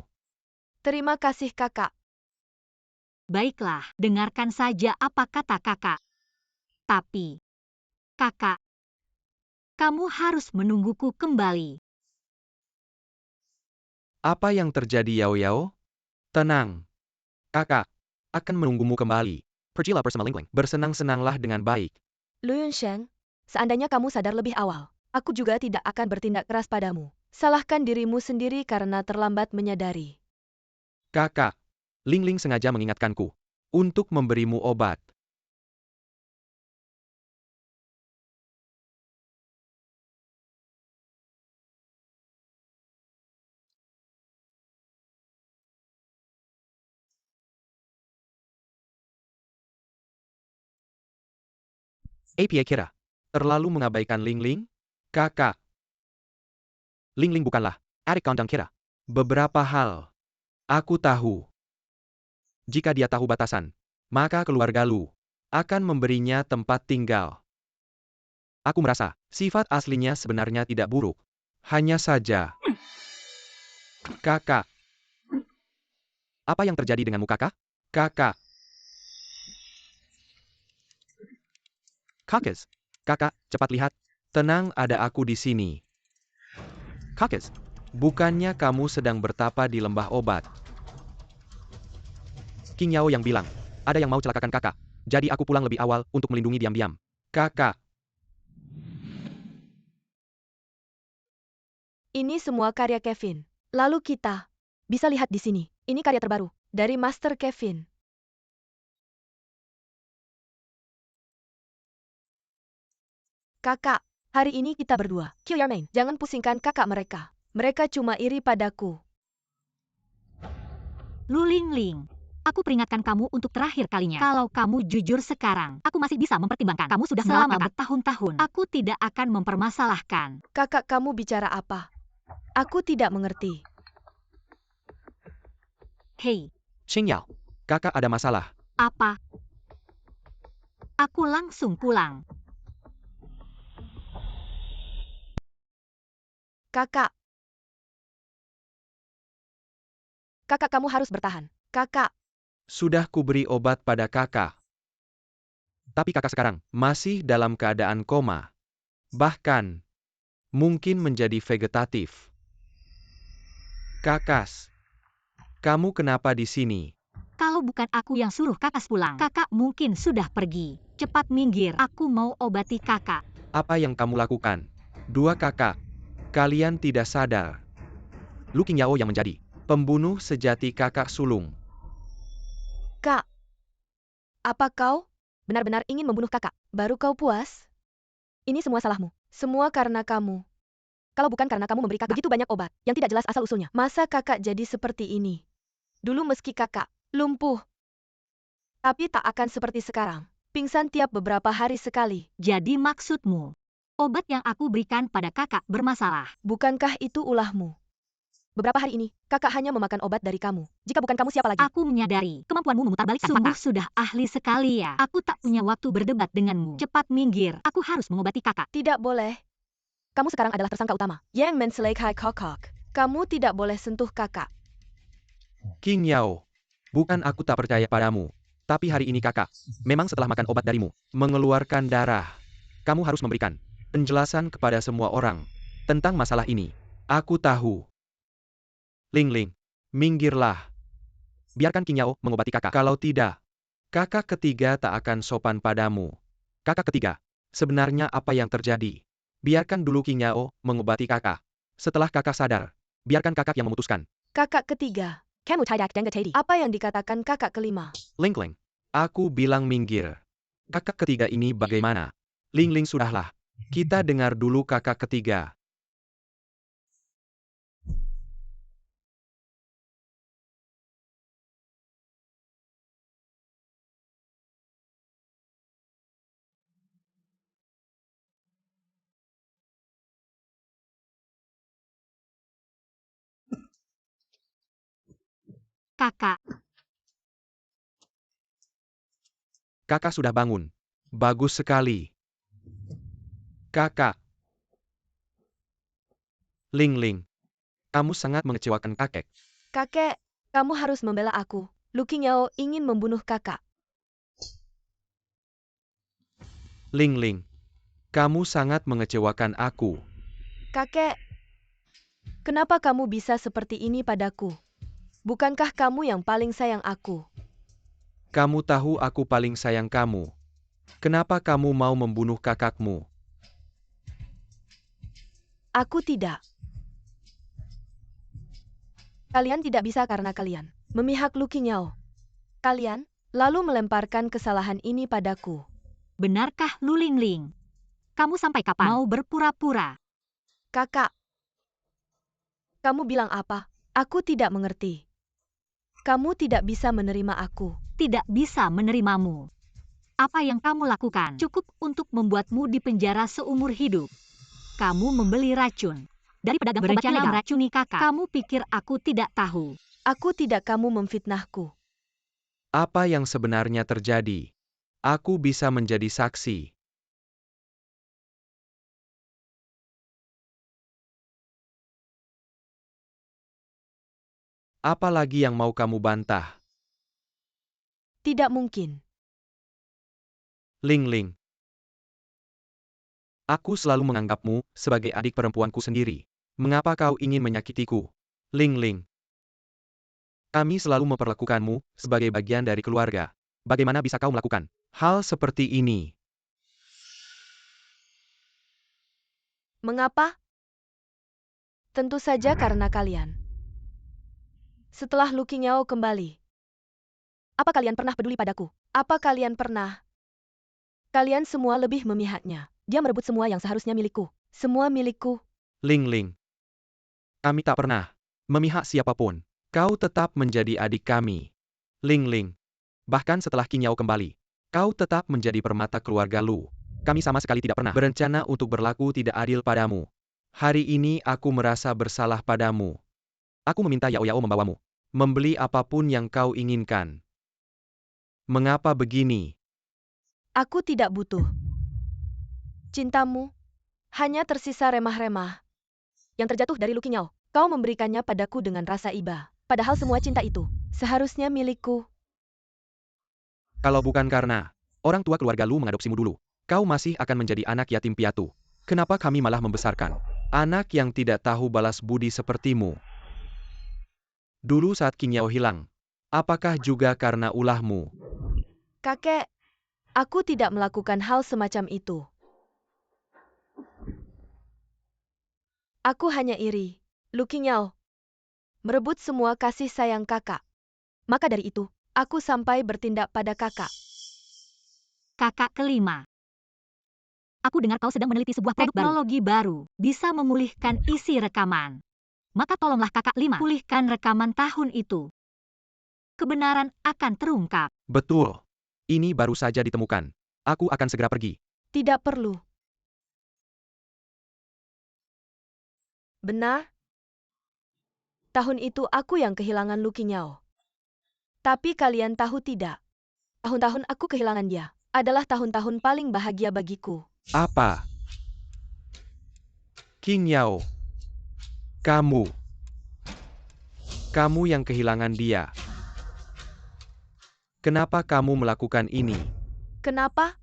terima kasih kakak. Baiklah, dengarkan saja apa kata kakak. Tapi, kakak, kamu harus menungguku kembali. Apa yang terjadi Yao? Tenang. Kakak akan menunggumu kembali. Pergilah bersama Lingling. Bersenang-senanglah dengan baik. Lu Yunsheng, seandainya kamu sadar lebih awal, aku juga tidak akan bertindak keras padamu. Salahkan dirimu sendiri karena terlambat menyadari. Kakak, Lingling sengaja mengingatkanku untuk memberimu obat. Apa kira? Terlalu mengabaikan Ling Ling? Kakak. Ling Ling bukanlah adik kandang kira. Beberapa hal. Aku tahu. Jika dia tahu batasan, maka keluarga Lu akan memberinya tempat tinggal. Aku merasa, sifat aslinya sebenarnya tidak buruk. Hanya saja. Kakak. Apa yang terjadi denganmu kakak? Kakak. Kakak. Kakak, cepat lihat. Tenang, ada aku di sini. Kakak. Bukannya kamu sedang bertapa di lembah obat? King Yao yang bilang, ada yang mau celakakan kakak. Jadi aku pulang lebih awal untuk melindungi diam-diam. Kakak. Ini semua karya Kevin. Lalu kita bisa lihat di sini. Ini karya terbaru dari Master Kevin. Kakak, hari ini kita berdua. Kill your main. Jangan pusingkan kakak mereka. Mereka cuma iri padaku. Lu Ling Ling. Aku peringatkan kamu untuk terakhir kalinya. Kalau kamu jujur sekarang, aku masih bisa mempertimbangkan. Kamu sudah selama bertahun-tahun. Aku tidak akan mempermasalahkan. Kakak, kamu bicara apa? Aku tidak mengerti. Hei, Qing Yao. Kakak ada masalah. apa? Aku langsung pulang. Kakak. Kakak, kamu harus bertahan. Kakak. Sudah kuberi obat pada kakak. Tapi kakak sekarang masih dalam keadaan koma. Bahkan, mungkin menjadi vegetatif. Kakas. Kamu kenapa di sini? Kalau bukan aku yang suruh Kakas pulang, kakak mungkin sudah pergi. Cepat minggir, aku mau obati kakak. Apa yang kamu lakukan? Dua kakak. Kalian tidak sadar. Lu King Yao yang menjadi pembunuh sejati kakak sulung. Kak. Apa kau benar-benar ingin membunuh kakak? Baru kau puas? Ini semua salahmu. Semua karena kamu. Kalau bukan karena kamu memberi kakak begitu banyak obat yang tidak jelas asal-usulnya, masa kakak jadi seperti ini? Dulu meski kakak lumpuh, tapi tak akan seperti sekarang. Pingsan tiap beberapa hari sekali. Jadi maksudmu, obat yang aku berikan pada kakak bermasalah? Bukankah itu ulahmu? Beberapa hari ini, kakak hanya memakan obat dari kamu. Jika bukan kamu, siapa lagi? Aku menyadari kemampuanmu memutarbalikkan fakta. Sungguh sudah ahli sekali ya. Aku tak punya waktu berdebat denganmu. Cepat minggir, aku harus mengobati kakak. Tidak boleh. Kamu sekarang adalah tersangka utama. Yang menselekai kokok. Kamu tidak boleh sentuh kakak. King Yao. Bukan aku tak percaya padamu. Tapi hari ini kakak, memang setelah makan obat darimu, mengeluarkan darah. Kamu harus memberikan penjelasan kepada semua orang tentang masalah ini. Aku tahu. Ling Ling, minggirlah. Biarkan King Yao mengobati kakak. Kalau tidak, kakak ketiga tak akan sopan padamu. Kakak ketiga, sebenarnya apa yang terjadi? Biarkan dulu King Yao mengobati kakak. Setelah kakak sadar, biarkan kakak yang memutuskan. Kakak ketiga. Kamu tidak dengar. Apa yang dikatakan kakak kelima? Ling Ling, aku bilang minggir. Kakak ketiga ini bagaimana? Ling Ling, sudahlah. Kita dengar dulu kakak ketiga. Kakak, Kakak sudah bangun. Bagus sekali. Kakak. Ling Ling, kamu sangat mengecewakan kakek. Kakek, kamu harus membela aku. Lu King Yao ingin membunuh kakak. Ling Ling, kamu sangat mengecewakan aku. Kakek, kenapa kamu bisa seperti ini padaku? Bukankah kamu yang paling sayang aku? Kamu tahu aku paling sayang kamu. Kenapa kamu mau membunuh kakakmu? Aku tidak. Kalian tidak bisa karena kalian memihak Lu King Yao. Kalian lalu melemparkan kesalahan ini padaku. benarkah Lu Ling Ling? Kamu sampai kapan mau berpura-pura? Kakak, kamu bilang apa? Aku tidak mengerti. Kamu tidak bisa menerima aku. Tidak bisa menerimamu. Apa yang kamu lakukan cukup untuk membuatmu dipenjara seumur hidup. Kamu membeli racun dari pedagang obat yang meracuni kakak. Kamu pikir aku tidak tahu? Aku tidak, kamu memfitnahku. Apa yang sebenarnya terjadi? Aku bisa menjadi saksi. Apa lagi yang mau kamu bantah? Tidak mungkin. Ling Ling. Aku selalu menganggapmu sebagai adik perempuanku sendiri. Mengapa kau ingin menyakitiku? Ling Ling. Kami selalu memperlakukanmu sebagai bagian dari keluarga. Bagaimana bisa kau melakukan hal seperti ini? Mengapa? Tentu saja karena kalian. Setelah Lu Qingyao kembali, apa kalian pernah peduli padaku? Apa kalian pernah? Kalian semua lebih memihaknya. Dia merebut semua yang seharusnya milikku. Semua milikku. Ling Ling. Kami tak pernah memihak siapapun. Kau tetap menjadi adik kami. Ling Ling. Bahkan setelah Qingyao kembali, kau tetap menjadi permata keluarga Lu. Kami sama sekali tidak pernah berencana untuk berlaku tidak adil padamu. Hari ini aku merasa bersalah padamu. Aku meminta Yao Yao membawamu. Membeli apapun yang kau inginkan. Mengapa begini? Aku tidak butuh cintamu. Hanya tersisa remah-remah yang terjatuh dari Lu Qingyao. Kau memberikannya padaku dengan rasa iba. Padahal semua cinta itu seharusnya milikku. Kalau bukan karena orang tua keluarga Lu mengadopsimu dulu, kau masih akan menjadi anak yatim piatu. Kenapa kami malah membesarkan anak yang tidak tahu balas budi sepertimu? Dulu saat Qingyao hilang, apakah juga karena ulahmu? Kakek, aku tidak melakukan hal semacam itu. Aku hanya iri. Lu Qingyao merebut semua kasih sayang kakak. Maka dari itu, aku sampai bertindak pada kakak. Kakak kelima. Aku dengar kau sedang meneliti sebuah produk teknologi baru. Bisa memulihkan isi rekaman. Maka tolonglah kakak lima, pulihkan rekaman tahun itu. Kebenaran akan terungkap. Betul. Ini baru saja ditemukan. Aku akan segera pergi. Tidak perlu. Benar? Tahun itu aku yang kehilangan Lu Qingyao. Tapi kalian tahu tidak? Tahun-tahun aku kehilangan dia adalah tahun-tahun paling bahagia bagiku. Apa? Qingyao. Kamu yang kehilangan dia. Kenapa kamu melakukan ini? Kenapa?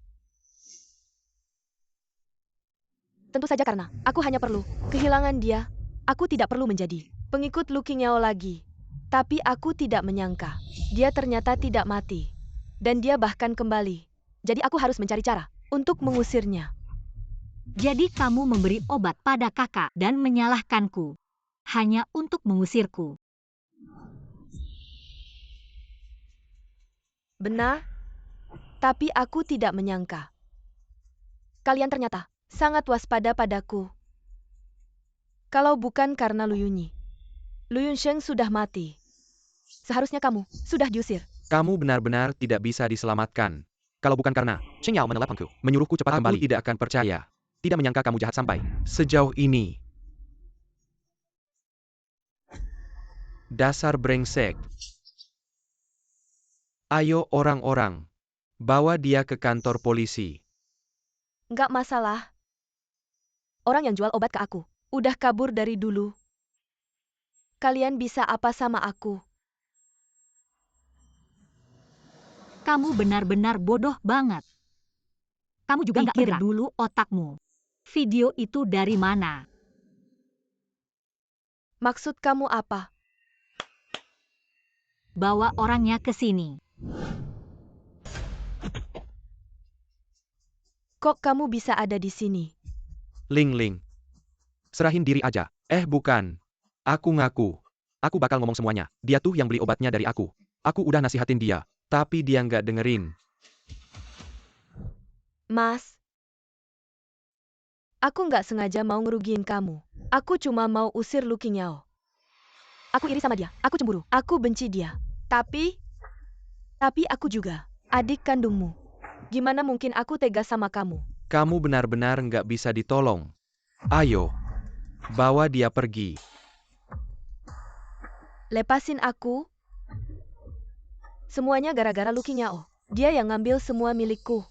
Tentu saja karena aku hanya perlu kehilangan dia. Aku tidak perlu menjadi pengikut Lu Qingyao lagi. Tapi aku tidak menyangka dia ternyata tidak mati. Dan dia bahkan kembali. Jadi aku harus mencari cara untuk mengusirnya. Jadi kamu memberi obat pada kakak dan menyalahkanku. Hanya untuk mengusirku. Benar? Tapi aku tidak menyangka. Kalian ternyata sangat waspada padaku. Kalau bukan karena Lu Yunyi, Lu Yunsheng sudah mati. Seharusnya kamu sudah diusir. Kamu benar-benar tidak bisa diselamatkan. Kalau bukan karena Cheng Yao meneleponku, menyuruhku cepat kembali, tidak akan percaya. Tidak menyangka kamu jahat sampai sejauh ini. Dasar brengsek. Ayo orang-orang, bawa dia ke kantor polisi. Nggak masalah. Orang yang jual obat ke aku udah kabur dari dulu. Kalian bisa apa sama aku? Kamu benar-benar bodoh banget. Kamu juga nggak bergerak dulu otakmu. Video itu dari mana? Maksud kamu apa? Bawa orangnya ke sini. Kok kamu bisa ada di sini? Ling Ling. Serahin diri aja. Bukan. Aku ngaku. Aku bakal ngomong semuanya. Dia tuh yang beli obatnya dari aku. Aku udah nasihatin dia. Tapi dia nggak dengerin. Mas, aku nggak sengaja mau ngerugiin kamu. Aku cuma mau usir Lu Qingyao. Aku iri sama dia. Aku cemburu. Aku benci dia. Tapi aku juga adik kandungmu. Gimana mungkin aku tega sama kamu? Kamu benar-benar nggak bisa ditolong. Ayo, bawa dia pergi. Lepasin aku. Semuanya gara-gara Lu Qinyao. Dia yang ngambil semua milikku.